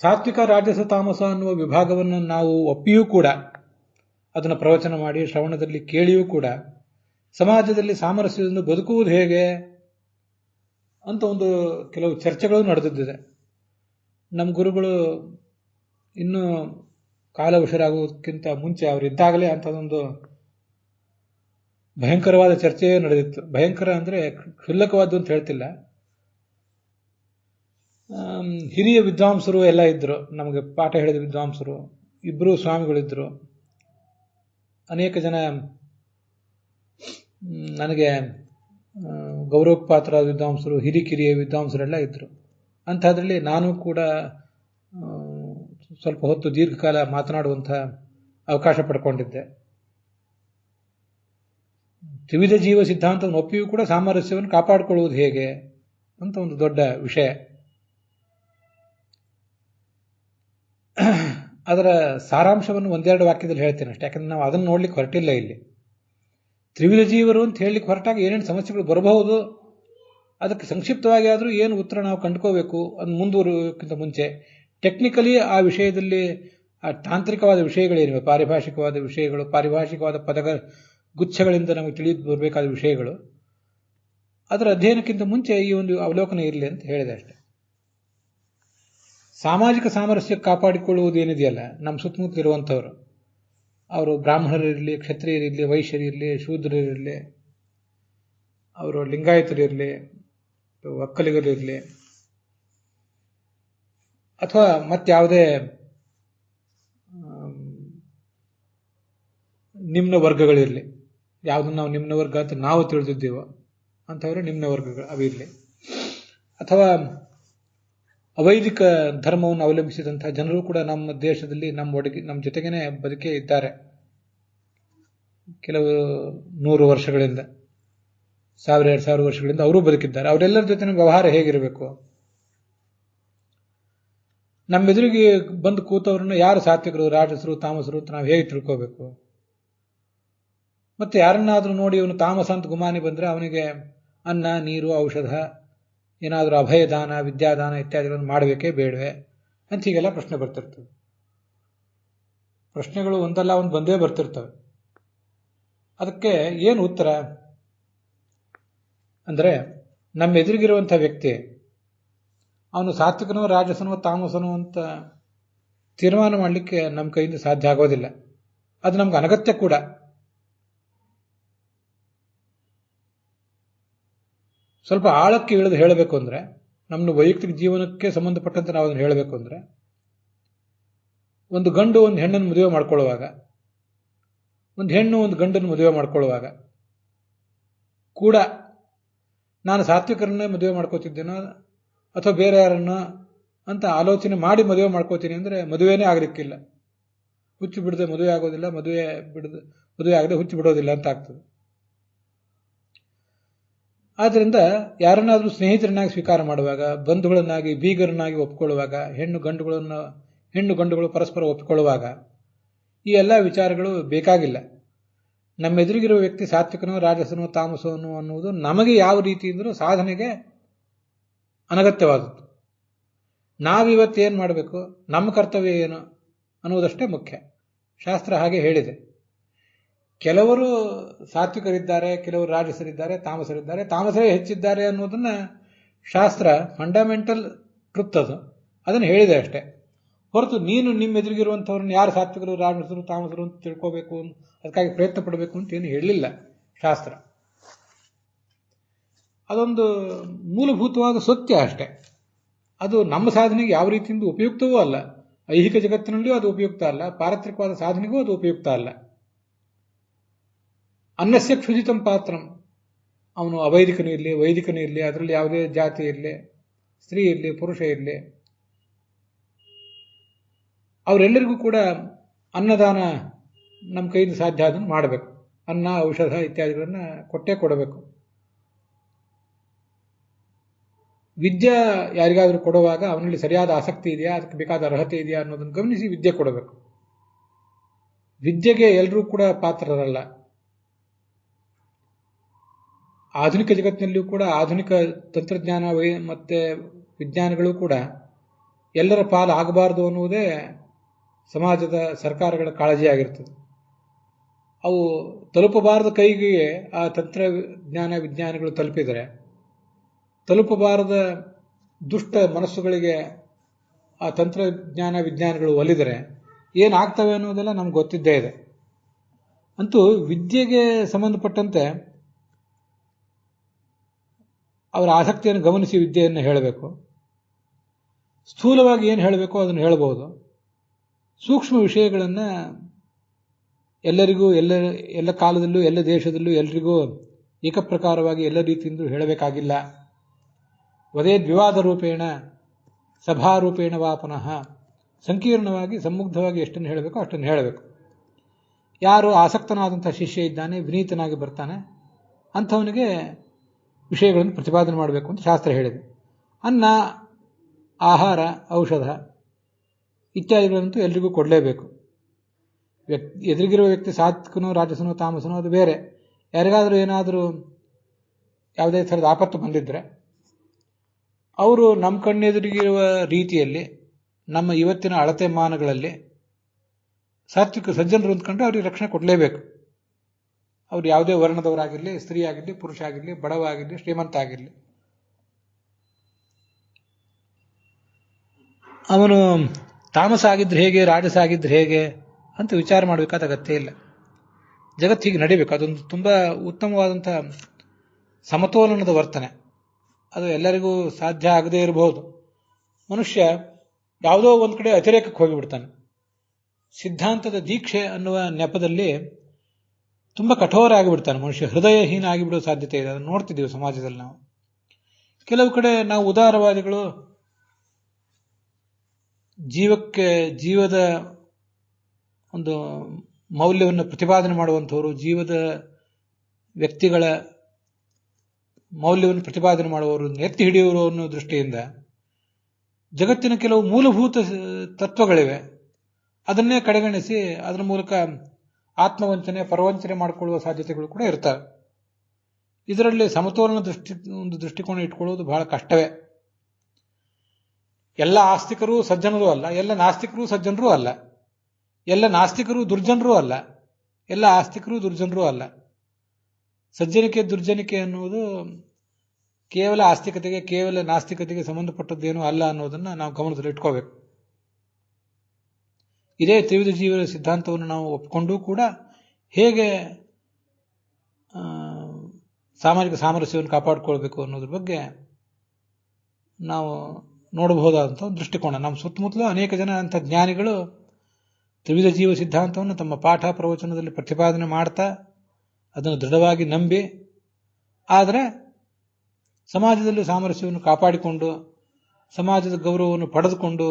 ಸಾತ್ವಿಕ ರಾಜಸ ತಾಮಸ ಅನ್ನುವ ವಿಭಾಗವನ್ನು ನಾವು ಒಪ್ಪಿಯೂ ಕೂಡ, ಅದನ್ನು ಪ್ರವಚನ ಮಾಡಿ ಶ್ರವಣದಲ್ಲಿ ಕೇಳಿಯೂ ಕೂಡ, ಸಮಾಜದಲ್ಲಿ ಸಾಮರಸ್ಯದಿಂದ ಬದುಕುವುದು ಹೇಗೆ ಅಂತ ಒಂದು ಕೆಲವು ಚರ್ಚೆಗಳು ನಡೆದಿದ್ದಿದೆ. ನಮ್ಮ ಗುರುಗಳು ಇನ್ನೂ ಕಾಲ ಉಸಿರಾಗುವುದಕ್ಕಿಂತ ಮುಂಚೆ ಅವರಿದ್ದಾಗಲೇ ಅಂಥದ್ದೊಂದು ಭಯಂಕರವಾದ ಚರ್ಚೆಯೇ ನಡೆದಿತ್ತು. ಭಯಂಕರ ಅಂದರೆ ಕ್ಷುಲ್ಲಕವಾದ್ದು ಅಂತ ಹೇಳ್ತಿಲ್ಲ. ಹಿರಿಯ ವಿದ್ವಾಂಸರು ಎಲ್ಲ ಇದ್ದರು, ನಮಗೆ ಪಾಠ ಹೇಳಿದ ವಿದ್ವಾಂಸರು. ಇಬ್ಬರು ಸ್ವಾಮಿಗಳಿದ್ದರು. ಅನೇಕ ಜನ ನನಗೆ ಗೌರವಪಾತ್ರ ವಿದ್ವಾಂಸರು, ಹಿರಿಕಿರಿಯ ವಿದ್ವಾಂಸರೆಲ್ಲ ಇದ್ದರು. ಅಂಥದ್ರಲ್ಲಿ ನಾನು ಕೂಡ ಸ್ವಲ್ಪ ಹೊತ್ತು ದೀರ್ಘಕಾಲ ಮಾತನಾಡುವಂಥ ಅವಕಾಶ ಪಡ್ಕೊಂಡಿದ್ದೆ. ತ್ರಿವಿಧ ಜೀವ ಸಿದ್ಧಾಂತವನ್ನು ಒಪ್ಪಿಯೂ ಕೂಡ ಸಾಮರಸ್ಯವನ್ನು ಕಾಪಾಡಿಕೊಳ್ಳುವುದು ಹೇಗೆ ಅಂತ ಒಂದು ದೊಡ್ಡ ವಿಷಯ. ಅದರ ಸಾರಾಂಶವನ್ನು ಒಂದೆರಡು ವಾಕ್ಯದಲ್ಲಿ ಹೇಳ್ತೇನೆ ಅಷ್ಟೇ, ಯಾಕಂದ್ರೆ ನಾವು ಅದನ್ನು ನೋಡ್ಲಿಕ್ಕೆ ಹೊರಟಿಲ್ಲ ಇಲ್ಲಿ. ತ್ರಿವಿಧ ಜೀವರು ಅಂತ ಹೇಳಲಿಕ್ಕೆ ಹೊರಟಾಗ ಏನೇನು ಸಮಸ್ಯೆಗಳು ಬರಬಹುದು, ಅದಕ್ಕೆ ಸಂಕ್ಷಿಪ್ತವಾಗಿ ಆದರೂ ಏನು ಉತ್ತರ ನಾವು ಕಂಡುಕೋಬೇಕು ಅದು ಮುಂದುವರಿಯೋಕ್ಕಿಂತ ಮುಂಚೆ ಟೆಕ್ನಿಕಲಿ ಆ ವಿಷಯದಲ್ಲಿ ಆ ತಾಂತ್ರಿಕವಾದ ವಿಷಯಗಳೇನಿವೆ, ಪಾರಿಭಾಷಿಕವಾದ ವಿಷಯಗಳು, ಪಾರಿಭಾಷಿಕವಾದ ಪದಗಳ ಗುಚ್ಛಗಳಿಂದ ನಮಗೆ ತಿಳಿದು ಬರಬೇಕಾದ ವಿಷಯಗಳು, ಅದರ ಅಧ್ಯಯನಕ್ಕಿಂತ ಮುಂಚೆ ಈ ಒಂದು ಅವಲೋಕನ ಇರಲಿ ಅಂತ ಹೇಳಿದೆ ಅಷ್ಟೆ. ಸಾಮಾಜಿಕ ಸಾಮರಸ್ಯ ಕಾಪಾಡಿಕೊಳ್ಳುವುದೇನಿದೆಯಲ್ಲ, ನಮ್ಮ ಸುತ್ತಮುತ್ತ ಇರುವಂಥವ್ರು, ಅವರು ಬ್ರಾಹ್ಮಣರಿರಲಿ, ಕ್ಷತ್ರಿಯರಿರಲಿ, ವೈಶ್ಯರಿರಲಿ, ಶೂದ್ರರಿರಲಿ, ಅವರು ಲಿಂಗಾಯತರಿರಲಿ, ಒಕ್ಕಲಿಗರಿರಲಿ, ಅಥವಾ ಮತ್ತಾವುದೇ ನಿಮ್ನ ವರ್ಗಗಳಿರಲಿ, ಯಾವುದನ್ನು ನಾವು ನಿಮ್ನ ವರ್ಗ ಅಂತ ನಾವು ತಿಳಿದಿದ್ದೇವೋ ಅಂಥವರು ನಿಮ್ನ ವರ್ಗಗಳು ಅವಿರಲಿ, ಅಥವಾ ಅವೈದಿಕ ಧರ್ಮವನ್ನು ಅವಲಂಬಿಸಿದಂತಹ ಜನರು ಕೂಡ ನಮ್ಮ ದೇಶದಲ್ಲಿ ನಮ್ಮ ಜೊತೆಗೇನೆ ಬದುಕೇ ಇದ್ದಾರೆ. ಕೆಲವು 100 ವರ್ಷಗಳಿಂದ, 1000-2000 ವರ್ಷಗಳಿಂದ ಅವರೂ ಬದುಕಿದ್ದಾರೆ. ಅವರೆಲ್ಲರ ಜೊತೆ ನಮ್ಮ ವ್ಯವಹಾರ ಹೇಗಿರಬೇಕು? ನಮ್ಮೆದುರಿಗೆ ಬಂದು ಕೂತವ್ರನ್ನ ಯಾರು ಸಾತ್ವಿಕರು, ರಾಜಸರು, ತಾಮಸರು ಅಂತ ನಾವು ಹೇಗೆ ತಿಳ್ಕೋಬೇಕು? ಮತ್ತೆ ಯಾರನ್ನಾದ್ರೂ ನೋಡಿ ಅವನು ತಾಮಸ ಅಂತ ಗುಮಾನಿ ಬಂದರೆ ಅವನಿಗೆ ಅನ್ನ, ನೀರು, ಔಷಧ, ಏನಾದರೂ ಅಭಯದಾನ, ವಿದ್ಯಾದಾನ ಇತ್ಯಾದಿಗಳನ್ನು ಮಾಡಬೇಕೇ ಬೇಡವೆ ಅಂತ ಹೀಗೆಲ್ಲ ಪ್ರಶ್ನೆ ಬರ್ತಿರ್ತವೆ. ಪ್ರಶ್ನೆಗಳು ಒಂದಲ್ಲ ಒಂದು ಬಂದೇ ಬರ್ತಿರ್ತವೆ. ಅದಕ್ಕೆ ಏನು ಉತ್ತರ ಅಂದರೆ, ನಮ್ಮ ಎದುರಿಗಿರುವಂಥ ವ್ಯಕ್ತಿ ಅವನು ಸಾತ್ವಿಕನೋ, ರಾಜಸನೋ, ತಾಮಸನೋ ಅಂತ ತೀರ್ಮಾನ ಮಾಡಲಿಕ್ಕೆ ನಮ್ಮ ಕೈಯಿಂದ ಸಾಧ್ಯ ಆಗೋದಿಲ್ಲ. ಅದು ನಮ್ಗೆ ಅನಗತ್ಯ ಕೂಡ. ಸ್ವಲ್ಪ ಆಳಕ್ಕೆ ಇಳಿದು ಹೇಳಬೇಕು ಅಂದರೆ, ನಮ್ಮ ವೈಯಕ್ತಿಕ ಜೀವನಕ್ಕೆ ಸಂಬಂಧಪಟ್ಟಂತೆ ನಾವು ಅದನ್ನು ಹೇಳಬೇಕು ಅಂದರೆ, ಒಂದು ಗಂಡು ಒಂದು ಹೆಣ್ಣನ್ನು ಮದುವೆ ಮಾಡ್ಕೊಳ್ಳುವಾಗ, ಒಂದು ಹೆಣ್ಣು ಒಂದು ಗಂಡನ್ನು ಮದುವೆ ಮಾಡ್ಕೊಳ್ಳುವಾಗ ಕೂಡ ನಾನು ಸಾತ್ವಿಕರನ್ನೇ ಮದುವೆ ಮಾಡ್ಕೋತಿದ್ದೇನೋ ಅಥವಾ ಬೇರೆ ಯಾರನ್ನ ಅಂತ ಆಲೋಚನೆ ಮಾಡಿ ಮದುವೆ ಮಾಡ್ಕೋತೀನಿ ಅಂದರೆ ಮದುವೆನೇ ಆಗಲಿಕ್ಕಿಲ್ಲ. ಹುಚ್ಚು ಬಿಡದೆ ಮದುವೆ ಆಗೋದಿಲ್ಲ, ಮದುವೆ ಆಗದೆ ಹುಚ್ಚು ಬಿಡೋದಿಲ್ಲ ಅಂತ ಆಗ್ತದೆ. ಆದ್ದರಿಂದ ಯಾರನ್ನಾದರೂ ಸ್ನೇಹಿತರನ್ನಾಗಿ ಸ್ವೀಕಾರ ಮಾಡುವಾಗ, ಬಂಧುಗಳನ್ನಾಗಿ, ಬೀಗರನ್ನಾಗಿ ಒಪ್ಪಿಕೊಳ್ಳುವಾಗ, ಹೆಣ್ಣು ಗಂಡುಗಳು ಪರಸ್ಪರ ಒಪ್ಪಿಕೊಳ್ಳುವಾಗ ಈ ಎಲ್ಲ ವಿಚಾರಗಳು ಬೇಕಾಗಿಲ್ಲ. ನಮ್ಮೆದುರಿಗಿರುವ ವ್ಯಕ್ತಿ ಸಾತ್ವಿಕನೋ, ರಾಜಸನೋ, ತಾಮಸನೋ ಅನ್ನುವುದು ನಮಗೆ ಯಾವ ರೀತಿಯಿಂದಲೂ ಸಾಧನೆಗೆ ಅನಗತ್ಯವಾದದ್ದು. ನಾವಿವತ್ತೇನು ಮಾಡಬೇಕು, ನಮ್ಮ ಕರ್ತವ್ಯ ಏನು ಅನ್ನುವುದಷ್ಟೇ ಮುಖ್ಯ. ಶಾಸ್ತ್ರ ಹಾಗೆ ಹೇಳಿದೆ. ಕೆಲವರು ಸಾತ್ವಿಕರಿದ್ದಾರೆ, ಕೆಲವರು ರಾಜಸರಿದ್ದಾರೆ, ತಾಮಸರಿದ್ದಾರೆ, ತಾಮಸರೇ ಹೆಚ್ಚಿದ್ದಾರೆ ಅನ್ನೋದನ್ನ ಶಾಸ್ತ್ರ ಫಂಡಮೆಂಟಲ್ ಟ್ರುತ್ ಅದನ್ನು ಹೇಳಿದೆ ಅಷ್ಟೇ. ಹೊರತು ನೀನು ನಿಮ್ಮ ಎದುರಿಗಿರುವಂಥವ್ರನ್ನ ಯಾರು ಸಾತ್ವಿಕರು, ರಾಜಸರು, ತಾಮಸರು ಅಂತ ತಿಳ್ಕೋಬೇಕು, ಅದಕ್ಕಾಗಿ ಪ್ರಯತ್ನ ಪಡಬೇಕು ಅಂತ ಏನು ಹೇಳಲಿಲ್ಲ ಶಾಸ್ತ್ರ. ಅದೊಂದು ಮೂಲಭೂತವಾದ ಸತ್ಯ ಅಷ್ಟೇ. ಅದು ನಮ್ಮ ಸಾಧನೆಗೆ ಯಾವ ರೀತಿಯಿಂದ ಉಪಯುಕ್ತವೂ ಅಲ್ಲ. ಐಹಿಕ ಜಗತ್ತಿನಲ್ಲಿಯೂ ಅದು ಉಪಯುಕ್ತ ಅಲ್ಲ, ಪಾರತ್ರಿಕವಾದ ಸಾಧನೆಗೂ ಅದು ಉಪಯುಕ್ತ ಅಲ್ಲ. ಅನ್ನಸ್ಯ ಕ್ಷುಧಿತಂ ಪಾತ್ರಂ, ಅವನು ಅವೈದಿಕನೂ ಇರಲಿ, ವೈದಿಕನೂ ಇರಲಿ, ಅದರಲ್ಲಿ ಯಾವುದೇ ಜಾತಿ ಇರಲಿ, ಸ್ತ್ರೀ ಇರಲಿ, ಪುರುಷ ಇರಲಿ, ಅವರೆಲ್ಲರಿಗೂ ಕೂಡ ಅನ್ನದಾನ ನಮ್ಮ ಕೈಯಿಂದ ಸಾಧ್ಯ ಅದನ್ನು ಮಾಡಬೇಕು. ಅನ್ನ, ಔಷಧ ಇತ್ಯಾದಿಗಳನ್ನು ಕೊಟ್ಟೇ ಕೊಡಬೇಕು. ವಿದ್ಯೆ ಯಾರಿಗಾದರೂ ಕೊಡುವಾಗ ಅವನಲ್ಲಿ ಸರಿಯಾದ ಆಸಕ್ತಿ ಇದೆಯಾ, ಅದಕ್ಕೆ ಬೇಕಾದ ಅರ್ಹತೆ ಇದೆಯಾ ಅನ್ನೋದನ್ನು ಗಮನಿಸಿ ವಿದ್ಯೆ ಕೊಡಬೇಕು. ವಿದ್ಯೆಗೆ ಎಲ್ಲರೂ ಕೂಡ ಪಾತ್ರರಲ್ಲ. ಆಧುನಿಕ ಜಗತ್ತಿನಲ್ಲಿಯೂ ಕೂಡ ಆಧುನಿಕ ತಂತ್ರಜ್ಞಾನ ಮತ್ತೆ ವಿಜ್ಞಾನಗಳು ಕೂಡ ಎಲ್ಲರ ಪಾಲು ಆಗಬಾರದು ಅನ್ನುವುದೇ ಸಮಾಜದ ಸರ್ಕಾರಗಳ ಕಾಳಜಿಯಾಗಿರ್ತದೆ. ಅವು ತಲುಪಬಾರದ ಕೈಗೆ ಆ ತಂತ್ರಜ್ಞಾನ ವಿಜ್ಞಾನಗಳು ತಲುಪಿದರೆ, ತಲುಪಬಾರದ ದುಷ್ಟ ಮನಸ್ಸುಗಳಿಗೆ ಆ ತಂತ್ರಜ್ಞಾನ ವಿಜ್ಞಾನಗಳು ಒಲಿದರೆ ಏನಾಗ್ತವೆ ಅನ್ನೋದೆಲ್ಲ ನಮ್ಗೆ ಗೊತ್ತಿದ್ದೇ ಇದೆ. ಅಂತೂ ವಿದ್ಯೆಗೆ ಸಂಬಂಧಪಟ್ಟಂತೆ ಅವರ ಆಸಕ್ತಿಯನ್ನು ಗಮನಿಸಿ ವಿದ್ಯೆಯನ್ನು ಹೇಳಬೇಕು. ಸ್ಥೂಲವಾಗಿ ಏನು ಹೇಳಬೇಕು ಅದನ್ನು ಹೇಳಬಹುದು. ಸೂಕ್ಷ್ಮ ವಿಷಯಗಳನ್ನು ಎಲ್ಲರಿಗೂ ಎಲ್ಲ ಕಾಲದಲ್ಲೂ ಎಲ್ಲ ದೇಶದಲ್ಲೂ ಎಲ್ಲರಿಗೂ ಏಕಪ್ರಕಾರವಾಗಿ ಎಲ್ಲ ರೀತಿಯಿಂದ ಹೇಳಬೇಕಾಗಿಲ್ಲ. ವದೇ ದ್ವಿವಾದ ರೂಪೇಣ ಸಭಾರೂಪೇಣ ವಾ ಪುನಃ ಸಂಕೀರ್ಣವಾಗಿ ಸಮುಗ್ಧವಾಗಿ ಎಷ್ಟನ್ನು ಹೇಳಬೇಕು ಅಷ್ಟನ್ನು ಹೇಳಬೇಕು. ಯಾರು ಆಸಕ್ತನಾದಂಥ ಶಿಷ್ಯ ಇದ್ದಾನೆ, ವಿನೀತನಾಗಿ ಬರ್ತಾನೆ, ಅಂಥವನಿಗೆ ವಿಷಯಗಳನ್ನು ಪ್ರತಿಪಾದನೆ ಮಾಡಬೇಕು ಅಂತ ಶಾಸ್ತ್ರ ಹೇಳಿದೆ. ಅನ್ನ, ಆಹಾರ, ಔಷಧ ಇತ್ಯಾದಿಗಳಂತೂ ಎಲ್ರಿಗೂ ಕೊಡಲೇಬೇಕು. ಎದುರಿಗಿರುವ ವ್ಯಕ್ತಿ ಸಾತ್ವಿಕನೋ ರಾಜಸನೋ ತಾಮಸನೋ ಅದು ಬೇರೆ. ಯಾರಿಗಾದರೂ ಏನಾದರೂ ಯಾವುದೇ ಥರದ ಆಪತ್ತು ಬಂದಿದ್ದರೆ ಅವರು ನಮ್ಮ ಕಣ್ಣೆದುರಿಗಿರುವ ರೀತಿಯಲ್ಲಿ ನಮ್ಮ ಇವತ್ತಿನ ಅಳತೆ ಮಾನಗಳಲ್ಲಿ ಸಾತ್ವಿಕ ಸಜ್ಜನರು ಅಂದ್ಕೊಂಡ್ರೆ ಅವ್ರಿಗೆ ರಕ್ಷಣೆ ಕೊಡಲೇಬೇಕು. ಅವ್ರು ಯಾವುದೇ ವರ್ಣದವರಾಗಿರಲಿ, ಸ್ತ್ರೀ ಆಗಿರಲಿ, ಪುರುಷ ಆಗಿರಲಿ, ಬಡವ ಆಗಿರಲಿ, ಶ್ರೀಮಂತ ಆಗಿರಲಿ. ಅವನು ತಾಮಸ ಆಗಿದ್ರೆ ಹೇಗೆ, ರಾಜಸ ಆಗಿದ್ರೆ ಹೇಗೆ ಅಂತ ವಿಚಾರ ಮಾಡಬೇಕಾದ ಅಗತ್ಯ ಇಲ್ಲ. ಜಗತ್ತು ಹೀಗೆ ನಡಿಬೇಕು. ಅದೊಂದು ತುಂಬ ಉತ್ತಮವಾದಂಥ ಸಮತೋಲನದ ವರ್ತನೆ. ಅದು ಎಲ್ಲರಿಗೂ ಸಾಧ್ಯ ಆಗದೇ ಇರಬಹುದು. ಮನುಷ್ಯ ಯಾವುದೋ ಒಂದು ಕಡೆ ಅತಿರೇಕಕ್ಕೆ ಹೋಗಿಬಿಡ್ತಾನೆ. ಸಿದ್ಧಾಂತದ ದೀಕ್ಷೆ ಅನ್ನುವ ನೆಪದಲ್ಲಿ ತುಂಬ ಕಠೋರ ಆಗಿಬಿಡ್ತಾನೆ ಮನುಷ್ಯ. ಹೃದಯಹೀನ ಆಗಿಬಿಡೋ ಸಾಧ್ಯತೆ ಇದೆ. ಅದನ್ನು ನೋಡ್ತಿದ್ದೀವಿ ಸಮಾಜದಲ್ಲಿ ನಾವು. ಕೆಲವು ಕಡೆ ನಾವು ಉದಾರವಾದಿಗಳು, ಜೀವದ ಒಂದು ಮೌಲ್ಯವನ್ನು ಪ್ರತಿಪಾದನೆ ಮಾಡುವಂಥವರು, ಜೀವದ ವ್ಯಕ್ತಿಗಳ ಮೌಲ್ಯವನ್ನು ಪ್ರತಿಪಾದನೆ ಮಾಡುವವರು, ಎತ್ತಿ ಹಿಡಿಯುವರು ಅನ್ನೋ ದೃಷ್ಟಿಯಿಂದ ಜಗತ್ತಿನ ಕೆಲವು ಮೂಲಭೂತ ತತ್ವಗಳಿವೆ, ಅದನ್ನೇ ಕಡೆಗಣಿಸಿ ಅದರ ಮೂಲಕ ಆತ್ಮವಂಚನೆ, ಪರವಂಚನೆ ಮಾಡಿಕೊಳ್ಳುವ ಸಾಧ್ಯತೆಗಳು ಕೂಡ ಇರ್ತವೆ. ಇದರಲ್ಲಿ ಸಮತೋಲನ ಒಂದು ದೃಷ್ಟಿಕೋನ ಇಟ್ಕೊಳ್ಳೋದು ಬಹಳ ಕಷ್ಟವೇ. ಎಲ್ಲ ಆಸ್ತಿಕರು ಸಜ್ಜನರೂ ಅಲ್ಲ, ಎಲ್ಲ ನಾಸ್ತಿಕರು ಸಜ್ಜನರೂ ಅಲ್ಲ, ಎಲ್ಲ ನಾಸ್ತಿಕರು ದುರ್ಜನರೂ ಅಲ್ಲ, ಎಲ್ಲ ಆಸ್ತಿಕರು ದುರ್ಜನರೂ ಅಲ್ಲ. ಸಜ್ಜನಿಕೆ ದುರ್ಜನಿಕೆ ಅನ್ನುವುದು ಕೇವಲ ಆಸ್ತಿಕತೆಗೆ, ಕೇವಲ ನಾಸ್ತಿಕತೆಗೆ ಸಂಬಂಧಪಟ್ಟದ್ದೇನೂ ಅಲ್ಲ ಅನ್ನೋದನ್ನು ನಾವು ಗಮನದಲ್ಲಿ ಇಟ್ಕೋಬೇಕು. ಇದೇ ತ್ರಿವಿಧ ಜೀವನ ಸಿದ್ಧಾಂತವನ್ನು ನಾವು ಒಪ್ಪಿಕೊಂಡೂ ಕೂಡ ಹೇಗೆ ಸಾಮಾಜಿಕ ಸಾಮರಸ್ಯವನ್ನು ಕಾಪಾಡಿಕೊಳ್ಬೇಕು ಅನ್ನೋದ್ರ ಬಗ್ಗೆ ನಾವು ನೋಡಬಹುದಾದಂಥ ಒಂದು ದೃಷ್ಟಿಕೋನ. ನಮ್ಮ ಸುತ್ತಮುತ್ತಲೂ ಅನೇಕ ಜನ ಅಂಥ ಜ್ಞಾನಿಗಳು ತ್ರಿವಿಧ ಜೀವ ಸಿದ್ಧಾಂತವನ್ನು ತಮ್ಮ ಪಾಠ ಪ್ರವಚನದಲ್ಲಿ ಪ್ರತಿಪಾದನೆ ಮಾಡ್ತಾ ಅದನ್ನು ದೃಢವಾಗಿ ನಂಬಿ, ಆದರೆ ಸಮಾಜದಲ್ಲಿ ಸಾಮರಸ್ಯವನ್ನು ಕಾಪಾಡಿಕೊಂಡು, ಸಮಾಜದ ಗೌರವವನ್ನು ಪಡೆದುಕೊಂಡು,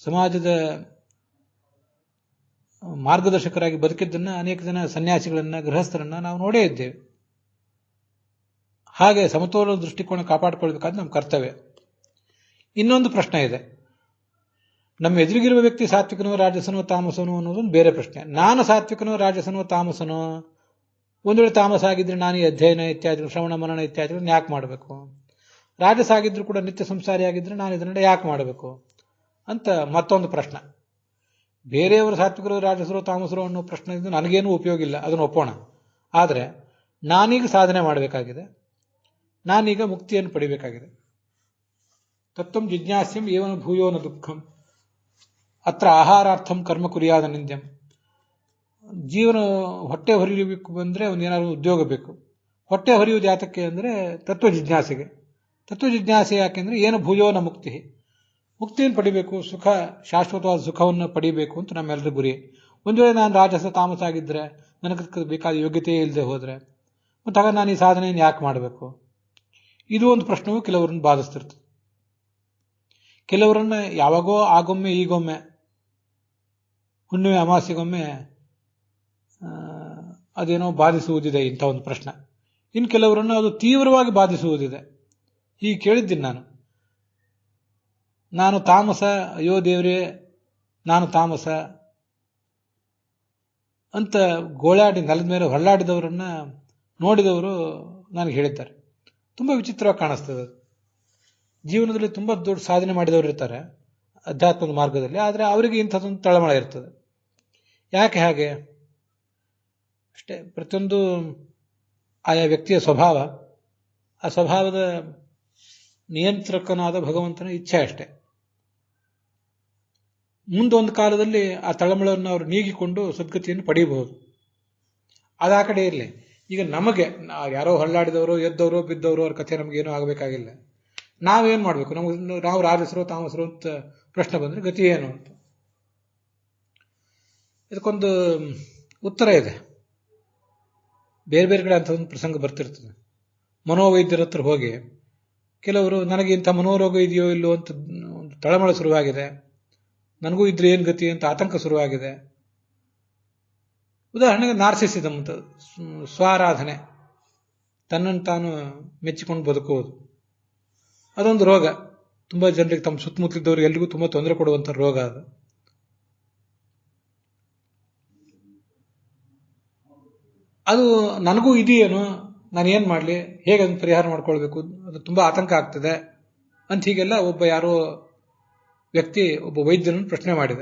ಸಮಾಜದ ಮಾರ್ಗದರ್ಶಕರಾಗಿ ಬದುಕಿದ್ದನ್ನು ಅನೇಕ ಜನ ಸನ್ಯಾಸಿಗಳನ್ನು, ಗೃಹಸ್ಥರನ್ನು ನಾವು ನೋಡೇ ಇದ್ದೇವೆ. ಹಾಗೆ ಸಮತೋಲನ ದೃಷ್ಟಿಕೋನ ಕಾಪಾಡಿಕೊಳ್ಬೇಕಾದ ನಮ್ಮ ಕರ್ತವ್ಯ. ಇನ್ನೊಂದು ಪ್ರಶ್ನೆ ಇದೆ. ನಮ್ಮ ಎದುರಿಗಿರುವ ವ್ಯಕ್ತಿ ಸಾತ್ವಿಕನೋ ರಾಜಸನೋ ತಾಮಸನೋ ಅನ್ನೋದೊಂದು ಬೇರೆ ಪ್ರಶ್ನೆ. ನಾನು ಸಾತ್ವಿಕನೋ ರಾಜಸನೋ ತಾಮಸನೋ, ಒಂದು ವೇಳೆ ತಾಮಸ ಆಗಿದ್ರೆ ನಾನು ಈ ಅಧ್ಯಯನ ಇತ್ಯಾದಿ, ಶ್ರವಣ ಮನನ ಇತ್ಯಾದಿಗಳನ್ನು ಯಾಕೆ ಮಾಡಬೇಕು? ರಾಜಸ ಆಗಿದ್ರು ಕೂಡ ನಿತ್ಯ ಸಂಸಾರಿ ಆಗಿದ್ರೆ ನಾನು ಇದನ್ನೆಲ್ಲ ಯಾಕೆ ಮಾಡಬೇಕು ಅಂತ ಮತ್ತೊಂದು ಪ್ರಶ್ನೆ. ಬೇರೆಯವರು ಸಾತ್ವಿಕರು ರಾಜಸರೋ ತಾಮಸರೋ ಅನ್ನೋ ಪ್ರಶ್ನೆಯಿಂದ ನನಗೇನೂ ಉಪಯೋಗ ಇಲ್ಲ, ಅದನ್ನು ಒಪ್ಪೋಣ. ಆದರೆ ನಾನೀಗ ಸಾಧನೆ ಮಾಡಬೇಕಾಗಿದೆ, ನಾನೀಗ ಮುಕ್ತಿಯನ್ನು ಪಡಿಬೇಕಾಗಿದೆ. ತತ್ವಂ ಜಿಜ್ಞಾಸ್ಯಂ ಏವನ ಭೂಯೋನ ದುಃಖಂ ಅತ್ರ ಆಹಾರಾರ್ಥಂ ಕರ್ಮ ಕುರಿಯಾದ ನಿಂದ್ಯಂ. ಜೀವನ ಹೊಟ್ಟೆ ಹೊರಿಯಬೇಕು ಬಂದರೆ ಅವನೇನಾದ್ರು ಉದ್ಯೋಗ ಬೇಕು. ಹೊಟ್ಟೆ ಹೊರೆಯುವುದು ಯಾತಕ್ಕೆ ಅಂದರೆ ತತ್ವ ಜಿಜ್ಞಾಸೆಗೆ. ತತ್ವ ಜಿಜ್ಞಾಸೆ ಯಾಕೆಂದರೆ ಏನು ಭೂಯೋನ ಮುಕ್ತಿ, ಮುಕ್ತಿಯನ್ನು ಪಡಿಬೇಕು, ಸುಖ, ಶಾಶ್ವತವಾದ ಸುಖವನ್ನು ಪಡಿಬೇಕು ಅಂತ ನಮ್ಮೆಲ್ಲರ ಗುರಿ. ಒಂದು ವೇಳೆ ನಾನು ರಾಜಸ ತಾಮಸ ಆಗಿದ್ದರೆ, ನನಗೆ ಬೇಕಾದ ಯೋಗ್ಯತೆ ಇಲ್ಲದೆ ಹೋದರೆ, ಮತ್ತು ಆಗ ನಾನು ಈ ಸಾಧನೆಯನ್ನು ಯಾಕೆ ಮಾಡಬೇಕು? ಇದು ಒಂದು ಪ್ರಶ್ನೆಯೂ ಕೆಲವರನ್ನು ಬಾಧಿಸ್ತಿರ್ತದೆ. ಕೆಲವರನ್ನು ಯಾವಾಗೋ ಆಗೊಮ್ಮೆ ಈಗೊಮ್ಮೆ, ಹುಣ್ಣಿಮೆ ಅಮಾವಾಸ್ಯೆಗೊಮ್ಮೆ ಅದೇನೋ ಬಾಧಿಸುವುದಿದೆ ಇಂಥ ಒಂದು ಪ್ರಶ್ನೆ. ಇನ್ನು ಕೆಲವರನ್ನು ಅದು ತೀವ್ರವಾಗಿ ಬಾಧಿಸುವುದಿದೆ. ಹೀಗೆ ಕೇಳಿದ್ದೀನಿ ನಾನು ತಾಮಸ, ಅಯ್ಯೋ ದೇವರೇ ನಾನು ತಾಮಸ ಅಂತ ಗೋಳಾಡಿ ನೆಲದ ಮೇಲೆ ಹೊರಳಾಡಿದವರನ್ನ ನೋಡಿದವರು ನನಗೆ ಹೇಳಿದ್ದಾರೆ. ತುಂಬ ವಿಚಿತ್ರವಾಗಿ ಕಾಣಿಸ್ತದೆ. ಜೀವನದಲ್ಲಿ ತುಂಬ ದೊಡ್ಡ ಸಾಧನೆ ಮಾಡಿದವರು ಇರ್ತಾರೆ ಅಧ್ಯಾತ್ಮದ ಮಾರ್ಗದಲ್ಲಿ, ಆದರೆ ಅವರಿಗೆ ಇಂಥದ್ದೊಂದು ತಳಮಳ ಇರ್ತದೆ. ಯಾಕೆ ಹಾಗೆ? ಅಷ್ಟೇ, ಪ್ರತಿಯೊಂದು ಆಯಾ ವ್ಯಕ್ತಿಯ ಸ್ವಭಾವ, ಆ ಸ್ವಭಾವದ ನಿಯಂತ್ರಕನಾದ ಭಗವಂತನ ಇಚ್ಛೆ ಅಷ್ಟೆ. ಮುಂದೊಂದು ಕಾಲದಲ್ಲಿ ಆ ತಳಮಳವನ್ನು ಅವರು ನೀಗಿಕೊಂಡು ಸದ್ಗತಿಯನ್ನು ಪಡೆಯಬಹುದು. ಅದು ಆ ಕಡೆ ಇರಲಿ. ಈಗ ನಮಗೆ ಯಾರೋ ಹೊಳ್ಳಾಡಿದವರು, ಎದ್ದವರು, ಬಿದ್ದವರು, ಅವ್ರ ಕಥೆ ನಮಗೇನೂ ಆಗಬೇಕಾಗಿಲ್ಲ. ನಾವೇನು ಮಾಡಬೇಕು? ನಾವು ರಾಜಸರು ತಾಮಸರು ಅಂತ ಪ್ರಶ್ನೆ ಬಂದರೆ ಗತಿ ಏನು ಅಂತ. ಇದಕ್ಕೊಂದು ಉತ್ತರ ಇದೆ. ಬೇರೆ ಬೇರೆ ಕಡೆ ಅಂಥದ್ದೊಂದು ಪ್ರಸಂಗ ಬರ್ತಿರ್ತದೆ. ಮನೋವೈದ್ಯರ ಹತ್ರ ಹೋಗಿ ಕೆಲವರು ನನಗೆ ಇಂಥ ಮನೋರೋಗ ಇದೆಯೋ ಇಲ್ಲೋ ಅಂತ ಒಂದು ತಳಮಳ ಶುರುವಾಗಿದೆ, ನನಗೂ ಇದ್ರೆ ಏನು ಗತಿ ಅಂತ ಆತಂಕ ಶುರುವಾಗಿದೆ. ಉದಾಹರಣೆಗೆ ನಾರ್ಸಿಸಿಸಮ್ ಅಂತ, ಸ್ವಾರಾಧನೆ, ತನ್ನನ್ನು ತಾನು ಮೆಚ್ಚಿಕೊಂಡು ಬದುಕುವುದು, ಅದೊಂದು ರೋಗ. ತುಂಬ ಜನರಿಗೆ, ತಮ್ಮ ಸುತ್ತಮುತ್ತಲಿದ್ದವರು ಎಲ್ರಿಗೂ ತುಂಬ ತೊಂದರೆ ಕೊಡುವಂಥ ರೋಗ ಅದು. ಅದು ನನಗೂ ಇದೆಯೇನು, ನಾನು ಏನು ಮಾಡಲಿ, ಹೇಗೆ ಅದನ್ನು ಪರಿಹಾರ ಮಾಡ್ಕೊಳ್ಬೇಕು, ಅದು ತುಂಬ ಆತಂಕ ಆಗ್ತದೆ ಅಂತ ಹೀಗೆಲ್ಲ ಒಬ್ಬ ಯಾರೋ ವ್ಯಕ್ತಿ ಒಬ್ಬ ವೈದ್ಯನನ್ನು ಪ್ರಶ್ನೆ ಮಾಡಿದ.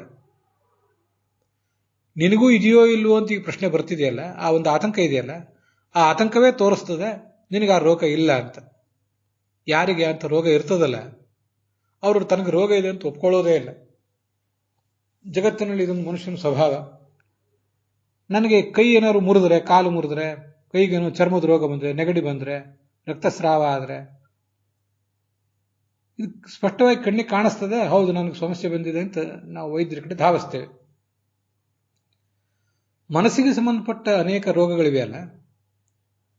ನಿನಗೂ ಇದೆಯೋ ಇಲ್ವೋ ಅಂತ ಈ ಪ್ರಶ್ನೆ ಬರ್ತಿದೆಯಲ್ಲ, ಆ ಒಂದು ಆತಂಕ ಇದೆಯಲ್ಲ, ಆ ಆತಂಕವೇ ತೋರಿಸ್ತದೆ ನಿನಗೆ ಆ ರೋಗ ಇಲ್ಲ ಅಂತ. ಯಾರಿಗೆ ಅಂತ ರೋಗ ಇರ್ತದಲ್ಲ, ಅವರು ತನಗೆ ರೋಗ ಇದೆ ಅಂತ ಒಪ್ಕೊಳ್ಳೋದೇ ಇಲ್ಲ. ಜಗತ್ತಿನಲ್ಲಿ ಇದೊಂದು ಮನುಷ್ಯನ ಸ್ವಭಾವ. ನನಗೆ ಕೈ ಏನಾದ್ರು ಮುರಿದ್ರೆ, ಕಾಲು ಮುರಿದ್ರೆ, ಕೈಗೇನೋ ಚರ್ಮದ ರೋಗ ಬಂದರೆ, ನೆಗಡಿ ಬಂದರೆ, ರಕ್ತಸ್ರಾವ ಆದರೆ, ಇದು ಸ್ಪಷ್ಟವಾಗಿ ಕಣ್ಣಿಗೆ ಕಾಣಿಸ್ತದೆ, ಹೌದು ನನಗೆ ಸಮಸ್ಯೆ ಬಂದಿದೆ ಅಂತ ನಾವು ವೈದ್ಯರ ಕಡೆ ಧಾವಿಸ್ತೇವೆ. ಮನಸ್ಸಿಗೆ ಸಂಬಂಧಪಟ್ಟ ಅನೇಕ ರೋಗಗಳಿವೆಯಲ್ಲ,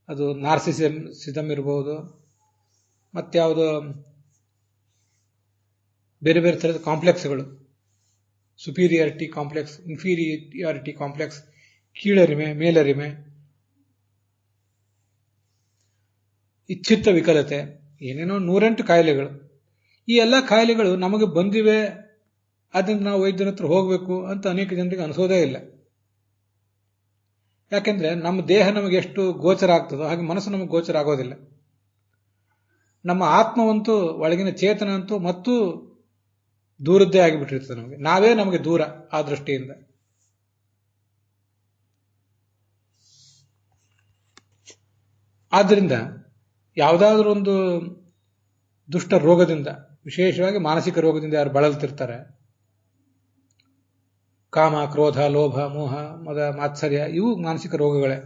ಅದು ನಾರ್ಸಿಸಿಸಮ್ ಇರಬಹುದು, ಮತ್ಯಾವುದೋ ಬೇರೆ ಬೇರೆ ಥರದ ಕಾಂಪ್ಲೆಕ್ಸ್ಗಳು, ಸುಪೀರಿಯಾರಿಟಿ ಕಾಂಪ್ಲೆಕ್ಸ್, ಇನ್ಫೀರಿಯಾರಿಟಿ ಕಾಂಪ್ಲೆಕ್ಸ್, ಕೀಳರಿಮೆ, ಮೇಲರಿಮೆ, ಇಚ್ಛಿತ ವಿಕಲತೆ, ಏನೇನೋ 108 ಕಾಯಿಲೆಗಳು. ಈ ಎಲ್ಲ ಕಾಯಿಲೆಗಳು ನಮಗೆ ಬಂದಿವೆ, ಅದರಿಂದ ನಾವು ವೈದ್ಯರ ಹತ್ರ ಹೋಗಬೇಕು ಅಂತ ಅನೇಕ ಜನರಿಗೆ ಅನಿಸೋದೇ ಇಲ್ಲ. ಯಾಕೆಂದ್ರೆ ನಮ್ಮ ದೇಹ ನಮಗೆ ಎಷ್ಟು ಗೋಚರ ಆಗ್ತದೋ ಹಾಗೆ ಮನಸ್ಸು ನಮಗೆ ಗೋಚರ ಆಗೋದಿಲ್ಲ. ನಮ್ಮ ಆತ್ಮವಂತೂ, ಒಳಗಿನ ಚೇತನ ಅಂತೂ ಮತ್ತು ದೂರದ್ದೇ ಆಗಿಬಿಟ್ಟಿರ್ತದೆ ನಮಗೆ. ನಾವೇ ನಮಗೆ ದೂರ ಆ ದೃಷ್ಟಿಯಿಂದ. ಆದ್ದರಿಂದ ಯಾವುದಾದ್ರೂ ಒಂದು ದುಷ್ಟ ರೋಗದಿಂದ, ವಿಶೇಷವಾಗಿ ಮಾನಸಿಕ ರೋಗದಿಂದ ಯಾರು ಬಳಲ್ತಿರ್ತಾರೆ, ಕಾಮ, ಕ್ರೋಧ, ಲೋಭ, ಮೋಹ, ಮದ, ಮಾತ್ಸರ್ಯ, ಇವು ಮಾನಸಿಕ ರೋಗಗಳೇ.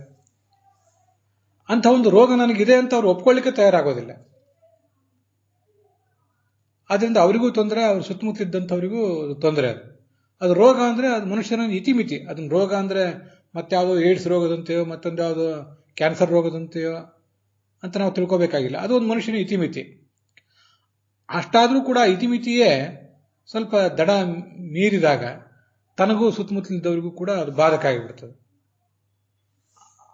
ಅಂಥ ಒಂದು ರೋಗ ನನಗಿದೆ ಅಂತ ಅವ್ರು ಒಪ್ಕೊಳ್ಳಿಕ್ಕೆ ತಯಾರಾಗೋದಿಲ್ಲ. ಆದ್ರಿಂದ ಅವರಿಗೂ ತೊಂದರೆ, ಅವ್ರ ಸುತ್ತಮುತ್ತಲಿದ್ದಂಥವರಿಗೂ ತೊಂದರೆ. ಅದು ರೋಗ ಅಂದರೆ ಅದು ಮನುಷ್ಯನ ಇತಿಮಿತಿ. ಅದನ್ನ ರೋಗ ಅಂದರೆ ಮತ್ತಾವುದೋ ಏಡ್ಸ್ ರೋಗದಂತೆಯೋ ಮತ್ತೊಂದು ಯಾವುದೋ ಕ್ಯಾನ್ಸರ್ ರೋಗದಂತೆಯೋ ಅಂತ ನಾವು ತಿಳ್ಕೋಬೇಕಾಗಿಲ್ಲ. ಅದು ಒಂದು ಮನುಷ್ಯನ ಇತಿಮಿತಿ. ಅಷ್ಟಾದರೂ ಕೂಡ ಇತಿಮಿತಿಯೇ ಸ್ವಲ್ಪ ದಡ ಮೀರಿದಾಗ ತನಗೂ ಸುತ್ತಮುತ್ತಲಿದ್ದವರಿಗೂ ಕೂಡ ಅದು ಬಾಧಕ ಆಗಿಬಿಡ್ತದೆ.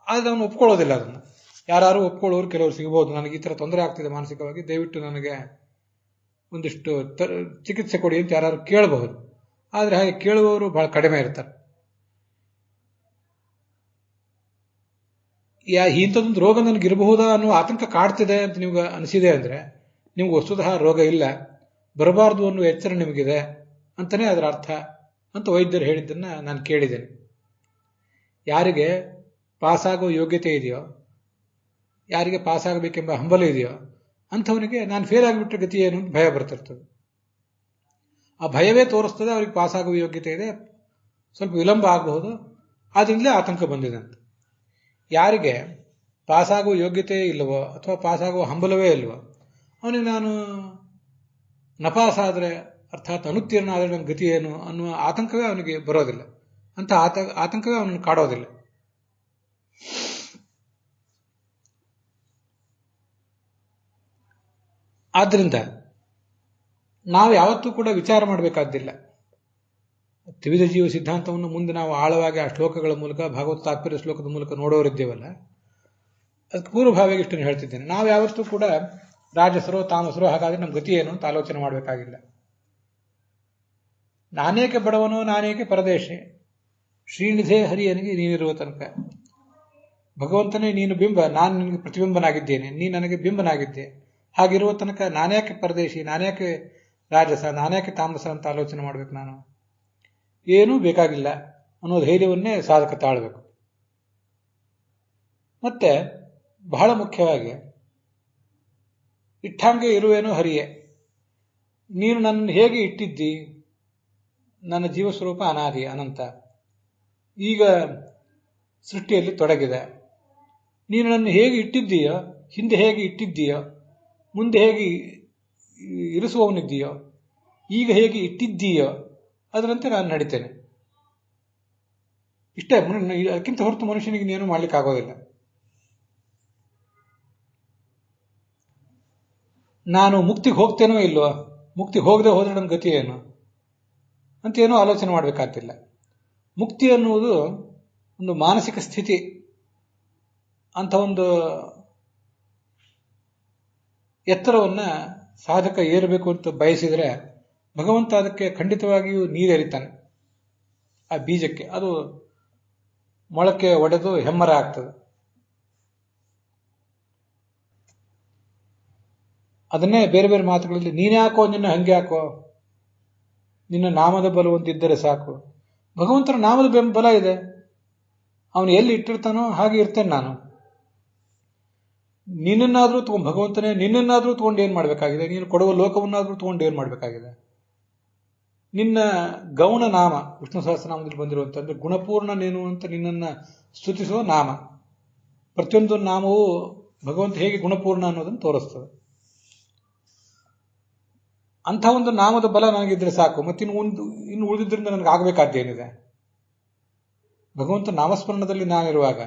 ಆದರೆ ಅವನು ಒಪ್ಕೊಳ್ಳೋದಿಲ್ಲ. ಅದನ್ನು ಯಾರು ಒಪ್ಕೊಳ್ಳೋರು ಕೆಲವರು ಸಿಗಬಹುದು. ನನಗೆ ಈ ಥರ ತೊಂದರೆ ಆಗ್ತಿದೆ ಮಾನಸಿಕವಾಗಿ, ದಯವಿಟ್ಟು ನನಗೆ ಒಂದಿಷ್ಟು ಚಿಕಿತ್ಸೆ ಕೊಡಿ ಅಂತ ಯಾರು ಕೇಳಬಹುದು. ಆದರೆ ಹಾಗೆ ಕೇಳುವವರು ಬಹಳ ಕಡಿಮೆ ಇರ್ತಾರೆ. ಇಂಥದ್ದೊಂದು ರೋಗ ನನಗಿರಬಹುದಾ ಅನ್ನೋ ಆತಂಕ ಕಾಡ್ತಿದೆ ಅಂತ ನಿಮ್ಗೆ ಅನಿಸಿದೆ ಅಂದರೆ ನಿಮ್ಗೆ ವಸ್ತುತಃ ರೋಗ ಇಲ್ಲ, ಬರಬಾರ್ದು ಅನ್ನೋ ಎಚ್ಚರ ನಿಮಗಿದೆ ಅಂತಲೇ ಅದರ ಅರ್ಥ ಅಂತ ವೈದ್ಯರು ಹೇಳಿದ್ದನ್ನ ನಾನು ಕೇಳಿದ್ದೇನೆ. ಯಾರಿಗೆ ಪಾಸಾಗೋ ಯೋಗ್ಯತೆ ಇದೆಯೋ, ಯಾರಿಗೆ ಪಾಸಾಗಬೇಕೆಂಬ ಹಂಬಲ ಇದೆಯೋ ಅಂಥವನಿಗೆ ನಾನು ಫೇಲ್ ಆಗಿಬಿಟ್ರೆ ಗತಿ ಏನು ಅಂತ ಭಯ ಬರ್ತಿರ್ತದೆ. ಆ ಭಯವೇ ತೋರಿಸ್ತದೆ ಅವ್ರಿಗೆ ಪಾಸಾಗುವ ಯೋಗ್ಯತೆ ಇದೆ, ಸ್ವಲ್ಪ ವಿಳಂಬ ಆಗಬಹುದು, ಆದ್ರಿಂದಲೇ ಆತಂಕ ಬಂದಿದೆ ಅಂತ. ಯಾರಿಗೆ ಪಾಸಾಗುವ ಯೋಗ್ಯತೆ ಇಲ್ಲವೋ ಅಥವಾ ಪಾಸಾಗುವ ಹಂಬಲವೇ ಇಲ್ವೋ ಅವನಿಗೆ ನಾನು ನಪಾಸಾದರೆ, ಅರ್ಥಾತ್ ಅನುತ್ತೀರ್ಣ ಆದರೆ ನನ್ನ ಗತಿ ಏನು ಅನ್ನುವ ಆತಂಕವೇ ಅವನಿಗೆ ಬರೋದಿಲ್ಲ. ಅಂತ ಆತಂಕವೇ ಅವನನ್ನು ಕಾಡೋದಿಲ್ಲ. ಆದ್ದರಿಂದ ನಾವು ಯಾವತ್ತೂ ಕೂಡ ವಿಚಾರ ಮಾಡಬೇಕಾದ್ದಿಲ್ಲ. ತ್ರಿವಿಧ ಜೀವ ಸಿದ್ಧಾಂತವನ್ನು ಮುಂದೆ ನಾವು ಆಳವಾಗಿ ಆ ಶ್ಲೋಕಗಳ ಮೂಲಕ, ಭಾಗವತ ತಾತ್ಪರ್ಯ ಶ್ಲೋಕದ ಮೂಲಕ ನೋಡೋರಿದ್ದೇವಲ್ಲ, ಅದಕ್ಕೆ ಪೂರ್ವಭಾವಿಯಾಗಿ ಇಷ್ಟನ್ನು ಹೇಳ್ತಿದ್ದೇನೆ. ನಾವು ಯಾವತ್ತೂ ಕೂಡ ರಾಜಸರೋ ತಾಮಸರೋ, ಹಾಗಾದ್ರೆ ನಮ್ಮ ಗತಿ ಏನು ಅಂತ ಆಲೋಚನೆ ಮಾಡಬೇಕಾಗಿಲ್ಲ. ನಾನೇಕೆ ಬಡವನೋ, ನಾನೇಕೆ ಪರದೇಶಿ, ಶ್ರೀನಿಧೇ ಹರಿಯನಿಗೆ ನೀನಿರುವ ತನಕ. ಭಗವಂತನೇ ನೀನು ಬಿಂಬ, ನಾನು ನಿನಗೆ ಪ್ರತಿಬಿಂಬನಾಗಿದ್ದೇನೆ, ನೀ ನನಗೆ ಬಿಂಬನಾಗಿದ್ದೆ. ಹಾಗಿರುವ ತನಕ ನಾನ್ಯಾಕೆ ಪರದೇಶಿ, ನಾನ್ಯಾಕೆ ರಾಜಸ, ನಾನ್ಯಾಕೆ ತಾಮಸ ಅಂತ ಆಲೋಚನೆ ಮಾಡಬೇಕು ನಾನು? ಏನೂ ಬೇಕಾಗಿಲ್ಲ ಅನ್ನೋ ಧೈರ್ಯವನ್ನೇ ಸಾಧಕ ತಾಳಬೇಕು. ಮತ್ತೆ ಬಹಳ ಮುಖ್ಯವಾಗಿ ಇಟ್ಟಂಗೆ ಇರುವೇನೋ ಹರಿಯೇ, ನೀನು ನನ್ನ ಹೇಗೆ ಇಟ್ಟಿದ್ದಿ? ನನ್ನ ಜೀವಸ್ವರೂಪ ಅನಾದಿ ಅನಂತ, ಈಗ ಸೃಷ್ಟಿಯಲ್ಲಿ ತೊಡಗಿದೆ. ನೀನು ನನ್ನ ಹೇಗೆ ಇಟ್ಟಿದ್ದೀಯೋ, ಹಿಂದೆ ಹೇಗೆ ಇಟ್ಟಿದ್ದೀಯೋ, ಮುಂದೆ ಹೇಗೆ ಇರಿಸುವವನಿದ್ದೀಯೋ, ಈಗ ಹೇಗೆ ಇಟ್ಟಿದ್ದೀಯೋ ಅದರಂತೆ ನಾನು ನಡಿತೇನೆ. ಇಷ್ಟೇ, ಅದಕ್ಕಿಂತ ಹೊರತು ಮನುಷ್ಯನಿಗೆ ಇನ್ನೇನು ಮಾಡ್ಲಿಕ್ಕಾಗೋದಿಲ್ಲ. ನಾನು ಮುಕ್ತಿಗೆ ಹೋಗ್ತೇನೋ ಇಲ್ವೋ, ಮುಕ್ತಿಗೆ ಹೋಗದೆ ಹೋದ್ರೆ ನನ್ನ ಗತಿ ಏನು ಅಂತ ಏನೂ ಆಲೋಚನೆ ಮಾಡಬೇಕಾಗ್ತಿಲ್ಲ. ಮುಕ್ತಿ ಅನ್ನುವುದು ಒಂದು ಮಾನಸಿಕ ಸ್ಥಿತಿ. ಅಂಥ ಒಂದು ಎತ್ತರವನ್ನು ಸಾಧಕ ಏರಬೇಕು ಅಂತ ಬಯಸಿದರೆ ಭಗವಂತ ಅದಕ್ಕೆ ಖಂಡಿತವಾಗಿಯೂ ನೀರೆರಿತಾನೆ. ಆ ಬೀಜಕ್ಕೆ ಅದು ಮೊಳಕೆ ಒಡೆದು ಹೆಮ್ಮರ ಆಗ್ತದೆ. ಅದನ್ನೇ ಬೇರೆ ಬೇರೆ ಮಾತುಗಳಲ್ಲಿ ನೀನ್ಯಾಕೋ, ನಿನ್ನ ಹಂಗೆ ಹಾಕೋ, ನಿನ್ನ ನಾಮದ ಬಲವಂತಿದ್ದರೆ ಸಾಕು. ಭಗವಂತನ ನಾಮದ ಬಲ ಇದೆ, ಅವನು ಎಲ್ಲಿ ಇಟ್ಟಿರ್ತಾನೋ ಹಾಗೆ ಇರ್ತೇನೆ ನಾನು. ನಿನ್ನನ್ನಾದ್ರೂ ತಗೊಂಡು, ಭಗವಂತನೇ ನಿನ್ನನ್ನಾದ್ರೂ ತಗೊಂಡು ಏನ್ ಮಾಡಬೇಕಾಗಿದೆ? ನೀನು ಕೊಡುವ ಲೋಕವನ್ನಾದ್ರೂ ತಗೊಂಡು ಏನ್ ಮಾಡಬೇಕಾಗಿದೆ? ನಿನ್ನ ಗೌಣ ನಾಮ, ವಿಷ್ಣು ಸಹಸ್ರನಾಮದಲ್ಲಿ ಬಂದಿರುವಂತಂದ್ರೆ ಗುಣಪೂರ್ಣ ನೀನು ಅಂತ ನಿನ್ನನ್ನ ಸ್ತುತಿಸುವ ನಾಮ. ಪ್ರತಿಯೊಂದು ನಾಮವು ಭಗವಂತ ಹೇಗೆ ಗುಣಪೂರ್ಣ ಅನ್ನೋದನ್ನು ತೋರಿಸ್ತದೆ. ಅಂಥ ಒಂದು ನಾಮದ ಬಲ ನನಗಿದ್ರೆ ಸಾಕು. ಇನ್ನು ಉಳಿದಿದ್ರಿಂದ ನನಗೆ ಆಗಬೇಕಾದ್ದೇನಿದೆ? ಭಗವಂತ ನಾಮಸ್ಮರಣದಲ್ಲಿ ನಾನಿರುವಾಗ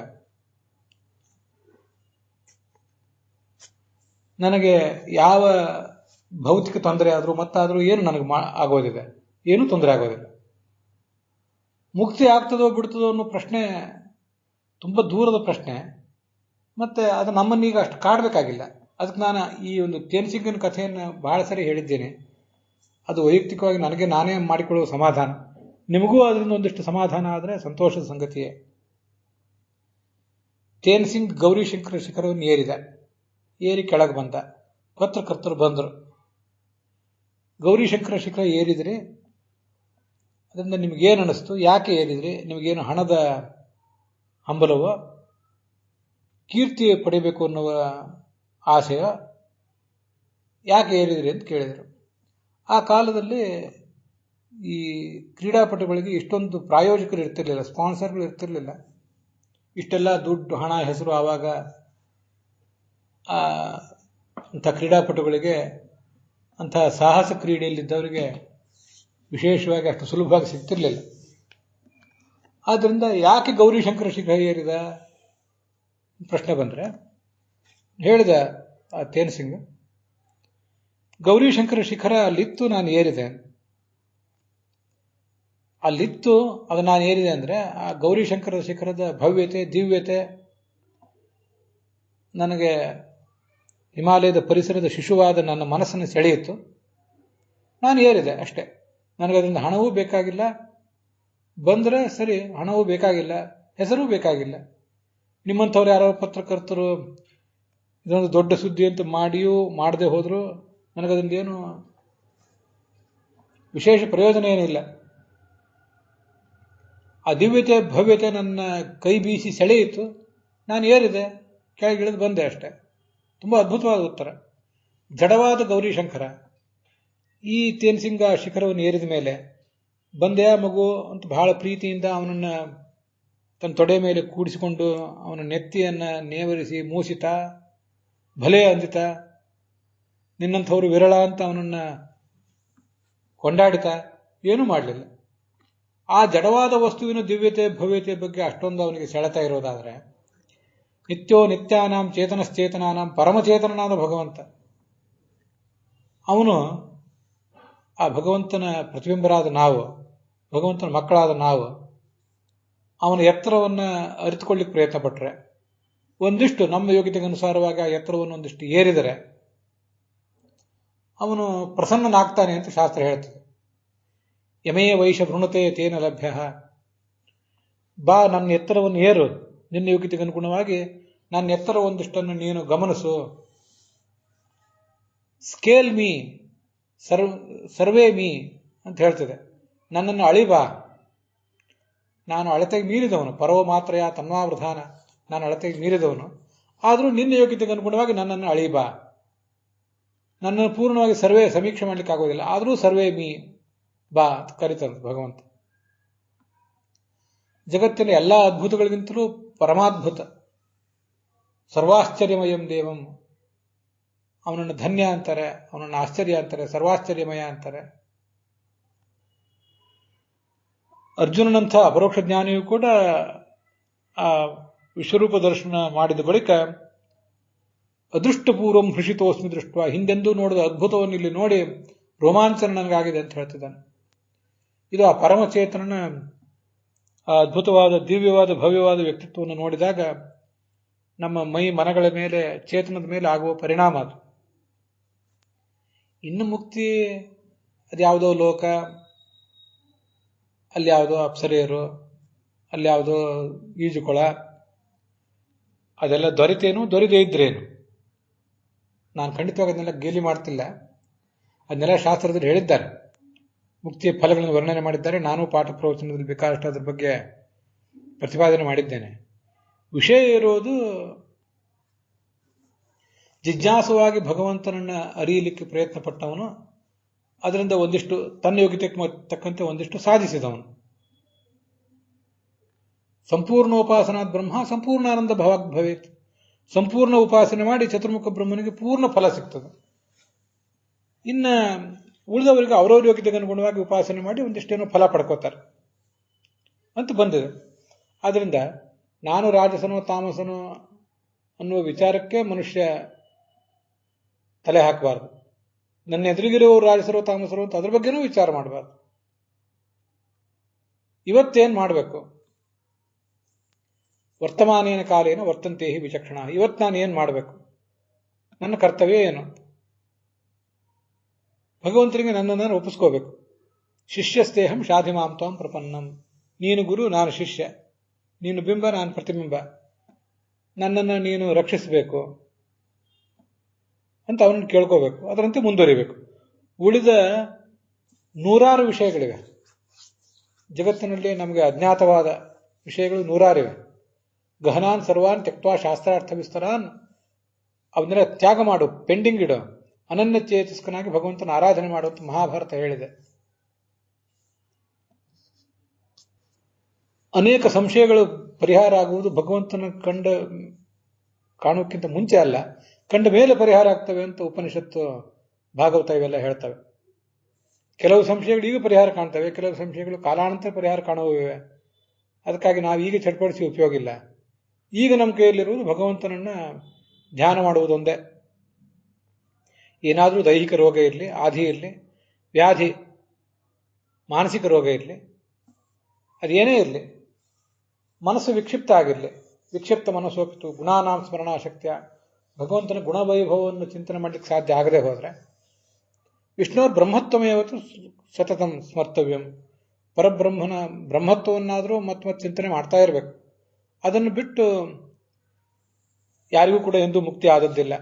ನನಗೆ ಯಾವ ಭೌತಿಕ ತೊಂದರೆ ಆದರೂ ಮತ್ತಾದರೂ ಏನು ನನಗೆ ಆಗೋದಿದೆ? ಏನೂ ತೊಂದರೆ ಆಗೋದಿಲ್ಲ. ಮುಕ್ತಿ ಆಗ್ತದೋ ಬಿಡ್ತದೋ ಅನ್ನೋ ಪ್ರಶ್ನೆ ತುಂಬ ದೂರದ ಪ್ರಶ್ನೆ. ಮತ್ತೆ ಅದು ನಮ್ಮನ್ನೀಗ ಅಷ್ಟು ಕಾಡಬೇಕಾಗಿಲ್ಲ. ಅದಕ್ಕೆ ನಾನು ಈ ಒಂದು ತೇನ್ಸಿಂಗನ ಕಥೆಯನ್ನು ಬಹಳ ಸರಿ ಹೇಳಿದ್ದೇನೆ. ಅದು ವೈಯಕ್ತಿಕವಾಗಿ ನನಗೆ ನಾನೇ ಮಾಡಿಕೊಳ್ಳುವ ಸಮಾಧಾನ. ನಿಮಗೂ ಅದರಿಂದ ಒಂದಿಷ್ಟು ಸಮಾಧಾನ ಆದರೆ ಸಂತೋಷದ ಸಂಗತಿಯೇ. ತೇನ್ಸಿಂಗ್ ಗೌರಿಶಂಕರ ಶಿಖರವನ್ನು ಏರಿ ಕೆಳಗೆ ಬಂದ. ಪತ್ರಕರ್ತರು ಬಂದರು. ಗೌರಿಶಂಕರ ಶಿಖರ ಏರಿದ್ರಿ, ಅದರಿಂದ ನಿಮಗೇನು ಅನ್ನಿಸ್ತು? ಯಾಕೆ ಏರಿದ್ರಿ? ನಿಮಗೇನು ಹಣದ ಹಂಬಲವೋ, ಕೀರ್ತಿ ಪಡಿಬೇಕು ಅನ್ನುವ ಆಸೆಯೋ? ಯಾಕೆ ಏರಿದ್ರಿ ಅಂತ ಕೇಳಿದರು. ಆ ಕಾಲದಲ್ಲಿ ಈ ಕ್ರೀಡಾಪಟುಗಳಿಗೆ ಇಷ್ಟೊಂದು ಪ್ರಾಯೋಜಕರು ಇರ್ತಿರ್ಲಿಲ್ಲ, ಸ್ಪಾನ್ಸರ್ಗಳು ಇರ್ತಿರ್ಲಿಲ್ಲ. ಇಷ್ಟೆಲ್ಲ ದುಡ್ಡು, ಹಣ, ಹೆಸರು ಆವಾಗ ಅಂಥ ಕ್ರೀಡಾಪಟುಗಳಿಗೆ, ಅಂಥ ಸಾಹಸ ಕ್ರೀಡೆಯಲ್ಲಿದ್ದವರಿಗೆ ವಿಶೇಷವಾಗಿ ಅಷ್ಟು ಸುಲಭವಾಗಿ ಸಿಗ್ತಿರ್ಲಿಲ್ಲ. ಆದ್ದರಿಂದ ಯಾಕೆ ಗೌರಿಶಂಕರ ಶಿಖರ ಏರಿದ ಪ್ರಶ್ನೆ ಬಂದರೆ ಹೇಳಿದ ಆ ತೇನ್ಸಿಂಗ್, ಗೌರಿಶಂಕರ ಶಿಖರ ಅಲ್ಲಿತ್ತು, ನಾನು ಏರಿದೆ. ಅಲ್ಲಿತ್ತು, ಅದು ನಾನು ಏರಿದೆ ಅಂದರೆ ಆ ಗೌರಿಶಂಕರ ಶಿಖರದ ಭವ್ಯತೆ, ದಿವ್ಯತೆ ನನಗೆ ಹಿಮಾಲಯದ ಪರಿಸರದ ಶಿಶುವಾದ ನನ್ನ ಮನಸ್ಸನ್ನು ಸೆಳೆಯಿತು. ನಾನು ಏರಿದೆ ಅಷ್ಟೇ. ನನಗದರಿಂದ ಹಣವೂ ಬೇಕಾಗಿಲ್ಲ, ಬಂದರೆ ಸರಿ, ಹಣವೂ ಬೇಕಾಗಿಲ್ಲ, ಹೆಸರೂ ಬೇಕಾಗಿಲ್ಲ. ನಿಮ್ಮಂಥವ್ರು ಯಾರೋ ಪತ್ರಕರ್ತರು ಇದೊಂದು ದೊಡ್ಡ ಸುದ್ದಿ ಅಂತ ಮಾಡಿಯೂ ಮಾಡದೆ ಹೋದರೂ ನನಗದರಿಂದ ಏನು ವಿಶೇಷ ಪ್ರಯೋಜನ ಏನಿಲ್ಲ. ಆ ದಿವ್ಯತೆ, ಭವ್ಯತೆ ನನ್ನ ಕೈ ಬೀಸಿ ಸೆಳೆಯಿತು, ನಾನು ಏರಿದೆ, ಕೆಳಗಿಳಿದು ಬಂದೆ ಅಷ್ಟೆ. ತುಂಬ ಅದ್ಭುತವಾದ ಉತ್ತರ. ಜಡವಾದ ಗೌರಿಶಂಕರ ಈ ತೇನ್ಸಿಂಗ ಶಿಖರವನ್ನು ಏರಿದ ಮೇಲೆ ಬಂದೆಯ ಮಗು ಅಂತ ಬಹಳ ಪ್ರೀತಿಯಿಂದ ಅವನನ್ನು ತನ್ನ ತೊಡೆ ಮೇಲೆ ಕೂಡಿಸಿಕೊಂಡು ಅವನ ನೆತ್ತಿಯನ್ನು ನೇವರಿಸಿ ಮೂಸಿತ, ಭಲೆ ಅಂದಿತ, ನಿನ್ನಂಥವ್ರು ವಿರಳ ಅಂತ ಅವನನ್ನು ಕೊಂಡಾಡಿತ, ಏನೂ ಮಾಡಲಿಲ್ಲ. ಆ ಜಡವಾದ ವಸ್ತುವಿನ ದಿವ್ಯತೆ, ಭವ್ಯತೆ ಬಗ್ಗೆ ಅಷ್ಟೊಂದು ಅವನಿಗೆ ಸೆಳೆತಾ ಇರೋದಾದರೆ, ನಿತ್ಯೋ ನಿತ್ಯಾನಾಂ ಚೇತನಶ್ಚೇತನಾನಾಂ ಪರಮಚೇತನನಾದ ಭಗವಂತ, ಅವನು ಆ ಭಗವಂತನ ಪ್ರತಿಬಿಂಬರಾದ ನಾವು, ಭಗವಂತನ ಮಕ್ಕಳಾದ ನಾವು ಅವನ ಎತ್ತರವನ್ನು ಅರಿತುಕೊಳ್ಳಿಕ್ಕೆ ಪ್ರಯತ್ನ ಪಟ್ಟರೆ, ಒಂದಿಷ್ಟು ನಮ್ಮ ಯೋಗ್ಯತೆಗೆ ಅನುಸಾರವಾಗಿ ಆ ಎತ್ತರವನ್ನು ಒಂದಿಷ್ಟು ಏರಿದರೆ ಅವನು ಪ್ರಸನ್ನನಾಗ್ತಾನೆ ಅಂತ ಶಾಸ್ತ್ರ ಹೇಳ್ತದೆ. ಯಮೇ ವೈಶ ವೃಣತೆ ತೇನ ಲಭ್ಯ, ಬಾ ನನ್ನ ಎತ್ತರವನ್ನು ಏರು, ನಿನ್ನ ಯೋಗ್ಯತೆಗೆ ಅನುಗುಣವಾಗಿ ನನ್ನ ಎತ್ತರ ಒಂದಿಷ್ಟನ್ನು ನೀನು ಗಮನಿಸು, ಸ್ಕೇಲ್ ಮೀ ಸರ್ವೇ ಮೀ ಅಂತ ಹೇಳ್ತದೆ. ನನ್ನನ್ನು ಅಳಿಬಾ, ನಾನು ಅಳತೆಗೆ ಮೀರಿದವನು, ಪರವ ಮಾತ್ರಯ ತನ್ವಾವೃಧಾನ, ನಾನು ಅಳತೆಗೆ ಮೀರಿದವನು, ಆದರೂ ನಿನ್ನ ಯೋಗ್ಯತೆಗೆ ಅನುಗುಣವಾಗಿ ನನ್ನನ್ನು ಅಳಿಬಾ. ನನ್ನನ್ನು ಪೂರ್ಣವಾಗಿ ಸಮೀಕ್ಷೆ ಮಾಡಲಿಕ್ಕೆ ಆಗೋದಿಲ್ಲ, ಆದರೂ ಸರ್ವೇ ಮೀ ಬಾ ಅಂತ ಕರೀತಾನೆ ಭಗವಂತ. ಜಗತ್ತಿನ ಎಲ್ಲ ಅದ್ಭುತಗಳಿಗಿಂತಲೂ ಪರಮಾದ್ಭುತ ಸರ್ವಾಶ್ಚರ್ಯಮಯಂ ದೇವಂ, ಅವನನ್ನು ಧನ್ಯ ಅಂತಾರೆ, ಅವನನ್ನು ಆಶ್ಚರ್ಯ ಅಂತಾರೆ, ಸರ್ವಾಶ್ಚರ್ಯಮಯ ಅಂತಾರೆ. ಅರ್ಜುನನಂಥ ಅಪರೋಕ್ಷ ಜ್ಞಾನಿಯೂ ಕೂಡ ಆ ವಿಶ್ವರೂಪ ದರ್ಶನ ಮಾಡಿದ ಬಳಿಕ ಅದೃಷ್ಟಪೂರ್ವಂ ಹೃಷಿತೋಸ್ಮಿ ದೃಷ್ಟ, ಹಿಂದೆಂದೂ ನೋಡಿದ ಅದ್ಭುತವನ್ನು ಇಲ್ಲಿ ನೋಡಿ ರೋಮಾಂಚನ ನನಗಾಗಿದೆ ಅಂತ ಹೇಳ್ತಿದ್ದಾನೆ. ಇದು ಆ ಪರಮಚೇತನನ ಆ ಅದ್ಭುತವಾದ ದಿವ್ಯವಾದ ಭವ್ಯವಾದ ವ್ಯಕ್ತಿತ್ವವನ್ನು ನೋಡಿದಾಗ ನಮ್ಮ ಮೈ ಮನಗಳ ಮೇಲೆ, ಚೇತನದ ಮೇಲೆ ಆಗುವ ಪರಿಣಾಮ ಅದು. ಇನ್ನು ಮುಕ್ತಿ ಅದ್ಯಾವುದೋ ಲೋಕ, ಅಲ್ಲಿ ಯಾವುದೋ ಅಪ್ಸರೆಯರು, ಅಲ್ಲಿ ಯಾವುದೋ ಈಜುಕೊಳ, ಅದೆಲ್ಲ ದೊರೆತೇನು ದೊರೆದೇ ಇದ್ರೇನು. ನಾನು ಖಂಡಿತವಾಗಿ ಅದನ್ನೆಲ್ಲ ಗೇಲಿ ಮಾಡ್ತಿಲ್ಲ, ಅದನ್ನೆಲ್ಲ ಶಾಸ್ತ್ರದಲ್ಲಿ ಹೇಳಿದ್ದಾರೆ, ಮುಕ್ತಿಯ ಫಲಗಳನ್ನು ವರ್ಣನೆ ಮಾಡಿದ್ದಾರೆ. ನಾನು ಪಾಠ ಪ್ರವಚನದಲ್ಲಿ ಬೇಕಾದಷ್ಟು ಅದ್ರ ಬಗ್ಗೆ ಪ್ರತಿಪಾದನೆ ಮಾಡಿದ್ದೇನೆ. ವಿಷಯ ಇರೋದು ಜಿಜ್ಞಾಸುವಾಗಿ ಭಗವಂತನನ್ನ ಅರಿಯಲಿಕ್ಕೆ ಪ್ರಯತ್ನ ಪಟ್ಟವನು, ಅದರಿಂದ ಒಂದಿಷ್ಟು ತನ್ನ ಯೋಗ್ಯತೆಗೆ ತಕ್ಕಂತೆ ಒಂದಿಷ್ಟು ಸಾಧಿಸಿದವನು. ಸಂಪೂರ್ಣೋಪಾಸನಾತ್ ಬ್ರಹ್ಮ ಸಂಪೂರ್ಣಾನಂದ ಭವಾಗ್ ಭವೇತ್. ಸಂಪೂರ್ಣ ಉಪಾಸನೆ ಮಾಡಿ ಚತುರ್ಮುಖ ಬ್ರಹ್ಮನಿಗೆ ಪೂರ್ಣ ಫಲ ಸಿಗ್ತದೆ. ಇನ್ನು ಉಳಿದವರಿಗೆ ಅವರವ್ರ ಯೋಗ್ಯತೆಗೆ ಅನುಗುಣವಾಗಿ ಉಪಾಸನೆ ಮಾಡಿ ಒಂದಿಷ್ಟೇನೋ ಫಲ ಪಡ್ಕೋತಾರೆ ಅಂತ ಬಂದಿದೆ. ಆದ್ರಿಂದ ನಾನು ರಾಜಸನೋ ತಾಮಸನೋ ಅನ್ನುವ ವಿಚಾರಕ್ಕೆ ಮನುಷ್ಯ ತಲೆ ಹಾಕಬಾರ್ದು. ನನ್ನ ಎದುರಿಗಿರುವವರು ರಾಜಸರೋ ತಾಮಸರೋ ಅಂತ ಅದ್ರ ಬಗ್ಗೆನೂ ವಿಚಾರ ಮಾಡಬಾರ್ದು. ಇವತ್ತೇನು ಮಾಡಬೇಕು? ವರ್ತಮಾನೇನ ಕಾಲೇನ ವರ್ತಂತೇಹಿ ವಿಚಕ್ಷಣ. ಇವತ್ತು ನಾನು ಏನು ಮಾಡಬೇಕು? ನನ್ನ ಕರ್ತವ್ಯ ಏನು? ಭಗವಂತನಿಗೆ ನನ್ನನ್ನು ಒಪ್ಪಿಸ್ಕೋಬೇಕು. ಶಿಷ್ಯಸ್ತೇಹಂ ಶಾಧಿಮಾಂ ತ್ವಾಂ ಪ್ರಪನ್ನಂ. ನೀನು ಗುರು, ನಾನು ಶಿಷ್ಯ, ನೀನು ಬಿಂಬ, ನಾನು ಪ್ರತಿಬಿಂಬ, ನನ್ನನ್ನು ನೀನು ರಕ್ಷಿಸಬೇಕು ಅಂತ ಅವನನ್ನು ಕೇಳ್ಕೋಬೇಕು. ಅದರಂತೆ ಮುಂದುವರಿಬೇಕು. ಉಳಿದ ನೂರಾರು ವಿಷಯಗಳಿವೆ ಜಗತ್ತಿನಲ್ಲಿ. ನಮಗೆ ಅಜ್ಞಾತವಾದ ವಿಷಯಗಳು ನೂರಾರಿವೆ. ಗಹನಾನ್ ಸರ್ವಾನ್ ತ್ಯಕ್ವಾ ಶಾಸ್ತ್ರಾರ್ಥ ವಿಸ್ತರಾನ್, ಅವನ್ನೆಲ್ಲ ತ್ಯಾಗ ಮಾಡು, ಪೆಂಡಿಂಗ್ ಇಡು, ಅನನ್ಯ ಚೇತಸ್ಕನಾಗಿ ಭಗವಂತನ ಆರಾಧನೆ ಮಾಡುವಂತ ಮಹಾಭಾರತ ಹೇಳಿದೆ. ಅನೇಕ ಸಂಶಯಗಳು ಪರಿಹಾರ ಆಗುವುದು ಭಗವಂತನ ಕಾಣೋಕ್ಕಿಂತ ಮುಂಚೆ ಅಲ್ಲ, ಕಂಡ ಮೇಲೆ ಪರಿಹಾರ ಆಗ್ತವೆ ಅಂತ ಉಪನಿಷತ್ತು, ಭಾಗವತ ಇವೆಲ್ಲ ಹೇಳ್ತವೆ. ಕೆಲವು ಸಂಶಯಗಳು ಈಗ ಪರಿಹಾರ ಕಾಣ್ತವೆ, ಕೆಲವು ಸಂಶಯಗಳು ಕಾಲಾನಂತರ ಪರಿಹಾರ ಕಾಣುವಿವೆ. ಅದಕ್ಕಾಗಿ ನಾವು ಈಗ ಚಟ್ಪಡಿಸಿ ಉಪಯೋಗ ಇಲ್ಲ. ಈಗ ನಮ್ಮ ಕೈಯಲ್ಲಿರುವುದು ಭಗವಂತನನ್ನ ಧ್ಯಾನ ಮಾಡುವುದೊಂದೇ. ಏನಾದರೂ ದೈಹಿಕ ರೋಗ ಇರಲಿ, ಆಧಿ ಇರಲಿ, ವ್ಯಾಧಿ, ಮಾನಸಿಕ ರೋಗ ಇರಲಿ, ಅದೇನೇ ಇರಲಿ, ಮನಸ್ಸು ವಿಕ್ಷಿಪ್ತ ಆಗಿರಲಿ, ವಿಕ್ಷಿಪ್ತ ಮನಸ್ಸೋಪಿತು ಗುಣಾನಾಂ ಸ್ಮರಣಾಶಕ್ತಿಯ, ಭಗವಂತನ ಗುಣವೈಭವವನ್ನು ಚಿಂತನೆ ಮಾಡಲಿಕ್ಕೆ ಸಾಧ್ಯ ಆಗದೆ ಹೋದರೆ ವಿಷ್ಣುವರ ಬ್ರಹ್ಮತ್ವಮೇವತ್ತು ಸತತಂ ಸ್ಮರ್ತವ್ಯಂ. ಪರಬ್ರಹ್ಮನ ಬ್ರಹ್ಮತ್ವವನ್ನಾದರೂ ಮತ್ತೆ ಚಿಂತನೆ ಮಾಡ್ತಾ ಇರಬೇಕು. ಅದನ್ನು ಬಿಟ್ಟು ಯಾರಿಗೂ ಕೂಡ ಎಂದೂ ಮುಕ್ತಿ ಆದದ್ದಿಲ್ಲ.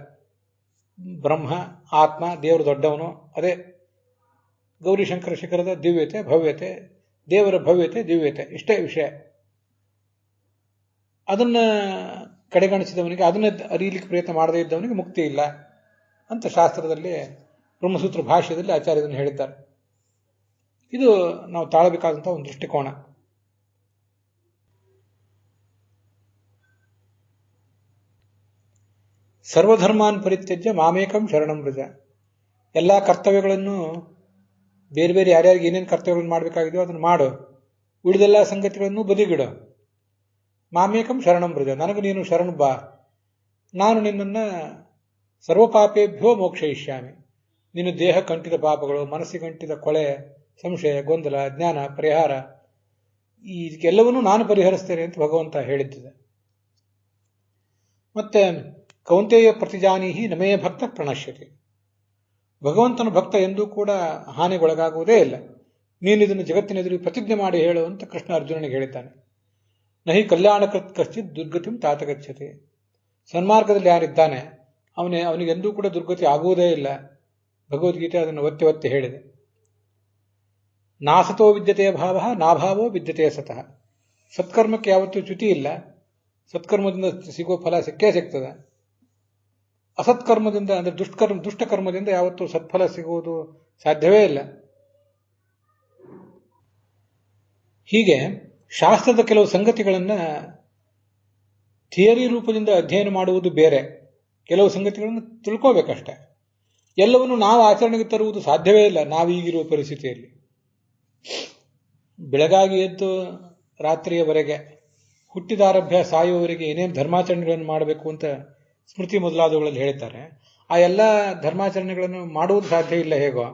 ಬ್ರಹ್ಮ, ಆತ್ಮ, ದೇವರು ದೊಡ್ಡವನು, ಅದೇ ಗೌರಿಶಂಕರ ಶಿಖರದ ದಿವ್ಯತೆ, ಭವ್ಯತೆ, ದೇವರ ಭವ್ಯತೆ, ದಿವ್ಯತೆ, ಇಷ್ಟೇ ವಿಷಯ. ಅದನ್ನ ಕಡೆಗಣಿಸಿದವನಿಗೆ, ಅದನ್ನ ಅರಿಯಲಿಕ್ಕೆ ಪ್ರಯತ್ನ ಮಾಡದೇ ಇದ್ದವನಿಗೆ ಮುಕ್ತಿ ಇಲ್ಲ ಅಂತ ಶಾಸ್ತ್ರದಲ್ಲಿ, ಬ್ರಹ್ಮಸೂತ್ರ ಭಾಷ್ಯದಲ್ಲಿ ಆಚಾರ್ಯರನ್ನು ಹೇಳಿದ್ದಾರೆ. ಇದು ನಾವು ತಾಳಬೇಕಾದಂತಹ ಒಂದು ದೃಷ್ಟಿಕೋನ. ಸರ್ವಧರ್ಮಾನ್ ಪರಿತ್ಯಜ್ಯ ಮಾಮೇಕಂ ಶರಣಂ ವ್ರಜ. ಎಲ್ಲ ಕರ್ತವ್ಯಗಳನ್ನು, ಬೇರೆ ಬೇರೆ ಯಾರ್ಯಾರಿಗೆ ಏನೇನು ಕರ್ತವ್ಯಗಳನ್ನು ಮಾಡಬೇಕಾಗಿದೆಯೋ ಅದನ್ನು ಮಾಡು, ಉಳಿದೆಲ್ಲ ಸಂಗತಿಗಳನ್ನು ಬದಿಗಿಡು. ಮಾಮೇಕಂ ಶರಣಂ ವ್ರಜ, ನನಗೆ ನೀನು ಶರಣು ಬಾ, ನಾನು ನಿನ್ನನ್ನು ಸರ್ವಪಾಪೇಭ್ಯೋ ಮೋಕ್ಷಯಿಷ್ಯಾಮಿ. ನಿನ್ನ ದೇಹ ಕಂಟಿದ ಪಾಪಗಳು, ಮನಸ್ಸಿಗೆ ಕಂಟಿದ ಕೊಳೆ, ಸಂಶಯ, ಗೊಂದಲ, ಜ್ಞಾನ ಪರಿಹಾರ, ಇದಕ್ಕೆಲ್ಲವನ್ನೂ ನಾನು ಪರಿಹರಿಸ್ತೇನೆ ಅಂತ ಭಗವಂತ ಹೇಳಿದ್ದಿದೆ. ಮತ್ತೆ ಕೌಂತೆಯ ಪ್ರತಿಜಾನೀಹಿ ನಮೇ ಭಕ್ತ ಪ್ರಣಶ್ಯತೆ. ಭಗವಂತನ ಭಕ್ತ ಎಂದೂ ಕೂಡ ಹಾನಿಗೊಳಗಾಗುವುದೇ ಇಲ್ಲ. ನೀನು ಇದನ್ನು ಜಗತ್ತಿನೆದುರು ಪ್ರತಿಜ್ಞೆ ಮಾಡಿ ಹೇಳು ಅಂತ ಕೃಷ್ಣ ಅರ್ಜುನನಿಗೆ ಹೇಳಿದ್ದಾನೆ. ನಹಿ ಕಲ್ಯಾಣಕೃತ್ ಕಶ್ಚಿತ್ ದುರ್ಗತಿಂ ತಾತಗಚ್ಚತೆ. ಸನ್ಮಾರ್ಗದಲ್ಲಿ ಯಾರಿದ್ದಾನೆ ಅವನಿಗೆಂದೂ ಕೂಡ ದುರ್ಗತಿ ಆಗುವುದೇ ಇಲ್ಲ. ಭಗವದ್ಗೀತೆ ಅದನ್ನು ಒತ್ತಿ ಒತ್ತಿ ಹೇಳಿದೆ. ನಾಸತೋ ವಿದ್ಯತೆಯ ಭಾವ ನಾಭಾವೋ ವಿದ್ಯತೆಯ ಸತಃ. ಸತ್ಕರ್ಮಕ್ಕೆ ಯಾವತ್ತೂ ಚ್ಯುತಿ ಇಲ್ಲ. ಸತ್ಕರ್ಮದಿಂದ ಸಿಗೋ ಫಲ ಸಿಕ್ಕೇ ಸಿಗ್ತದೆ. ಅಸತ್ಕರ್ಮದಿಂದ ಅಂದರೆ ದುಷ್ಟಕರ್ಮದಿಂದ ಯಾವತ್ತೂ ಸತ್ಫಲ ಸಿಗುವುದು ಸಾಧ್ಯವೇ ಇಲ್ಲ. ಹೀಗೆ ಶಾಸ್ತ್ರದ ಕೆಲವು ಸಂಗತಿಗಳನ್ನು ಥಿಯರಿ ರೂಪದಿಂದ ಅಧ್ಯಯನ ಮಾಡುವುದು ಬೇರೆ, ಕೆಲವು ಸಂಗತಿಗಳನ್ನು ತಿಳ್ಕೋಬೇಕಷ್ಟೆ. ಎಲ್ಲವನ್ನು ನಾವು ಆಚರಣೆಗೆ ತರುವುದು ಸಾಧ್ಯವೇ ಇಲ್ಲ ನಾವೀಗಿರುವ ಪರಿಸ್ಥಿತಿಯಲ್ಲಿ. ಬೆಳಗಾಗಿ ಎದ್ದು ರಾತ್ರಿಯವರೆಗೆ ಹುಟ್ಟಿದಾರಭ್ಯ ಸಾಯುವವರೆಗೆ ಏನೇನು ಧರ್ಮಾಚರಣೆಗಳನ್ನು ಮಾಡಬೇಕು ಅಂತ ಸ್ಮೃತಿ ಮೊದಲಾದವುಗಳಲ್ಲಿ ಹೇಳ್ತಾರೆ. ಆ ಎಲ್ಲ ಧರ್ಮಾಚರಣೆಗಳನ್ನು ಮಾಡುವುದು ಸಾಧ್ಯ ಇಲ್ಲ. ಹೇಗೋ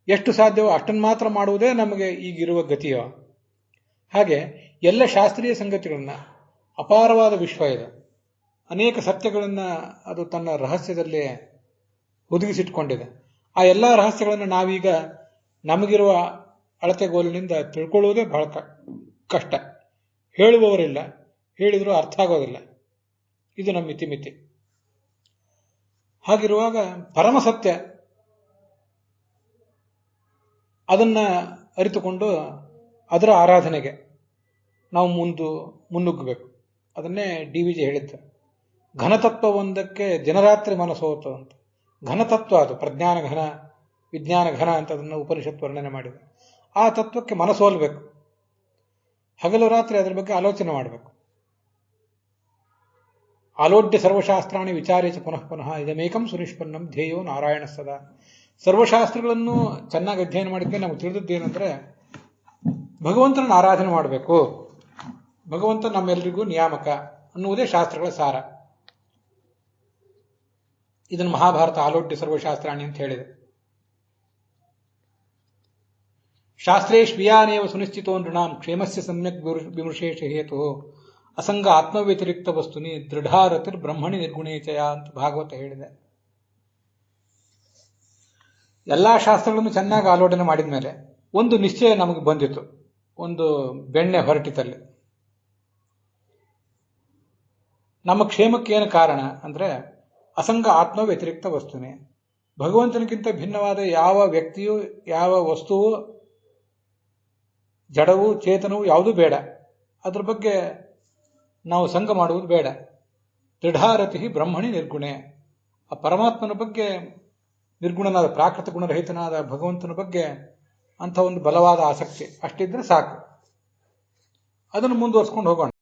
ಎಷ್ಟು ಸಾಧ್ಯವೋ ಅಷ್ಟನ್ನು ಮಾತ್ರ ಮಾಡುವುದೇ ನಮಗೆ ಈಗಿರುವ ಗತಿಯೋ. ಹಾಗೆ ಎಲ್ಲ ಶಾಸ್ತ್ರೀಯ ಸಂಗತಿಗಳನ್ನು, ಅಪಾರವಾದ ವಿಶ್ವ ಇದೆ, ಅನೇಕ ಸತ್ಯಗಳನ್ನು ಅದು ತನ್ನ ರಹಸ್ಯದಲ್ಲಿ ಹುದುಗಿಸಿಟ್ಕೊಂಡಿದೆ. ಆ ಎಲ್ಲ ರಹಸ್ಯಗಳನ್ನು ನಾವೀಗ ನಮಗಿರುವ ಅಳತೆಗೋಲಿನಿಂದ ತಿಳ್ಕೊಳ್ಳುವುದೇ ಬಹಳ ಕಷ್ಟ. ಹೇಳುವವರಿಲ್ಲ, ಹೇಳಿದರೂ ಅರ್ಥ ಆಗೋದಿಲ್ಲ. ಇದು ನಮ್ಮ ಮಿತಿ. ಹಾಗಿರುವಾಗ ಪರಮಸತ್ಯ ಅದನ್ನ ಅರಿತುಕೊಂಡು ಅದರ ಆರಾಧನೆಗೆ ನಾವು ಮುನ್ನುಗ್ಗಬೇಕು. ಅದನ್ನೇ DVG ಹೇಳಿದ್ದ. ಘನತತ್ವವೊಂದಕ್ಕೆ ದಿನರಾತ್ರಿ ಮನಸ್ಸೋತು ಅಂತ. ಘನತತ್ವ ಅದು, ಪ್ರಜ್ಞಾನ ಘನ, ವಿಜ್ಞಾನ ಘನ ಅಂತ ಅದನ್ನು ಉಪನಿಷತ್ ವರ್ಣನೆ ಮಾಡಿದೆ. ಆ ತತ್ವಕ್ಕೆ ಮನಸ್ಸೋಲ್ಬೇಕು. ಹಗಲು ರಾತ್ರಿ ಅದರ ಬಗ್ಗೆ ಆಲೋಚನೆ ಮಾಡಬೇಕು. ಆಲೋಡ್ಯ ಸರ್ವಶಾಸ್ತ್ರಾಣಿ ವಿಚಾರೇಚ ಪುನಃ ಪುನಃ ಇದಮೇಕಂ ಸುನಿಷ್ಪನ್ನಂ ಧ್ಯೇಯೋ ನಾರಾಯಣ ಸದಾ. ಸರ್ವಶಾಸ್ತ್ರಗಳನ್ನು ಚೆನ್ನಾಗಿ ಅಧ್ಯಯನ ಮಾಡಿದ್ಮೇಲೆ ನಮಗೆ ತಿಳಿದದ್ದೇನೆಂದ್ರೆ ಭಗವಂತನ ಆರಾಧನೆ ಮಾಡಬೇಕು, ಭಗವಂತ ನಮ್ಮೆಲ್ಲರಿಗೂ ನಿಯಾಮಕ ಅನ್ನುವುದೇ ಶಾಸ್ತ್ರಗಳ ಸಾರ. ಇದನ್ನು ಮಹಾಭಾರತ ಆಲೋಡ್ಯ ಸರ್ವಶಾಸ್ತ್ರಾಣಿ ಅಂತ ಹೇಳಿದೆ. ಶಾಸ್ತ್ರೇಷ್ವಿಯಾನೇವ ಸುನಿಶ್ಚಿತೋ ನೃಣಾಂ ಕ್ಷೇಮಸ್ಯ ಸಮ್ಯಕ್ ವಿಮೃಶೇಷ ಹೇತು ಅಸಂಗ ಆತ್ಮವ್ಯತಿರಿಕ್ತ ವಸ್ತುನಿ ದೃಢಾರತಿರ್ ಬ್ರಹ್ಮಣಿ ನಿರ್ಗುಣೇಚಯ ಅಂತ ಭಾಗವತ ಹೇಳಿದೆ. ಎಲ್ಲಾ ಶಾಸ್ತ್ರಗಳನ್ನು ಚೆನ್ನಾಗಿ ಆಲೋಚನೆ ಮಾಡಿದ ಮೇಲೆ ಒಂದು ನಿಶ್ಚಯ ನಮಗೆ ಬಂದಿತ್ತು, ಒಂದು ಬೆಣ್ಣೆ ಹೊರಟಿತಲ್ಲಿ. ನಮ್ಮ ಕ್ಷೇಮಕ್ಕೇನು ಕಾರಣ ಅಂದ್ರೆ ಅಸಂಗ ಆತ್ಮ ವ್ಯತಿರಿಕ್ತ ವಸ್ತುನೇ. ಭಗವಂತನಿಗಿಂತ ಭಿನ್ನವಾದ ಯಾವ ವ್ಯಕ್ತಿಯು, ಯಾವ ವಸ್ತುವು, ಜಡವು, ಚೇತನವು ಯಾವುದೂ ಬೇಡ. ಅದ್ರ ಬಗ್ಗೆ ನಾವು ಸಂಘ ಮಾಡುವುದು ಬೇಡ. ದೃಢಾರತಿ ಬ್ರಹ್ಮಣಿ ನಿರ್ಗುಣೆ. ಆ ಪರಮಾತ್ಮನ ಬಗ್ಗೆ, ನಿರ್ಗುಣನಾದ ಪ್ರಾಕೃತ ಗುಣರಹಿತನಾದ ಭಗವಂತನ ಬಗ್ಗೆ ಅಂಥ ಒಂದು ಬಲವಾದ ಆಸಕ್ತಿ ಅಷ್ಟಿದ್ರೆ ಸಾಕು. ಅದನ್ನು ಮುಂದುವರ್ಸ್ಕೊಂಡು ಹೋಗೋಣ.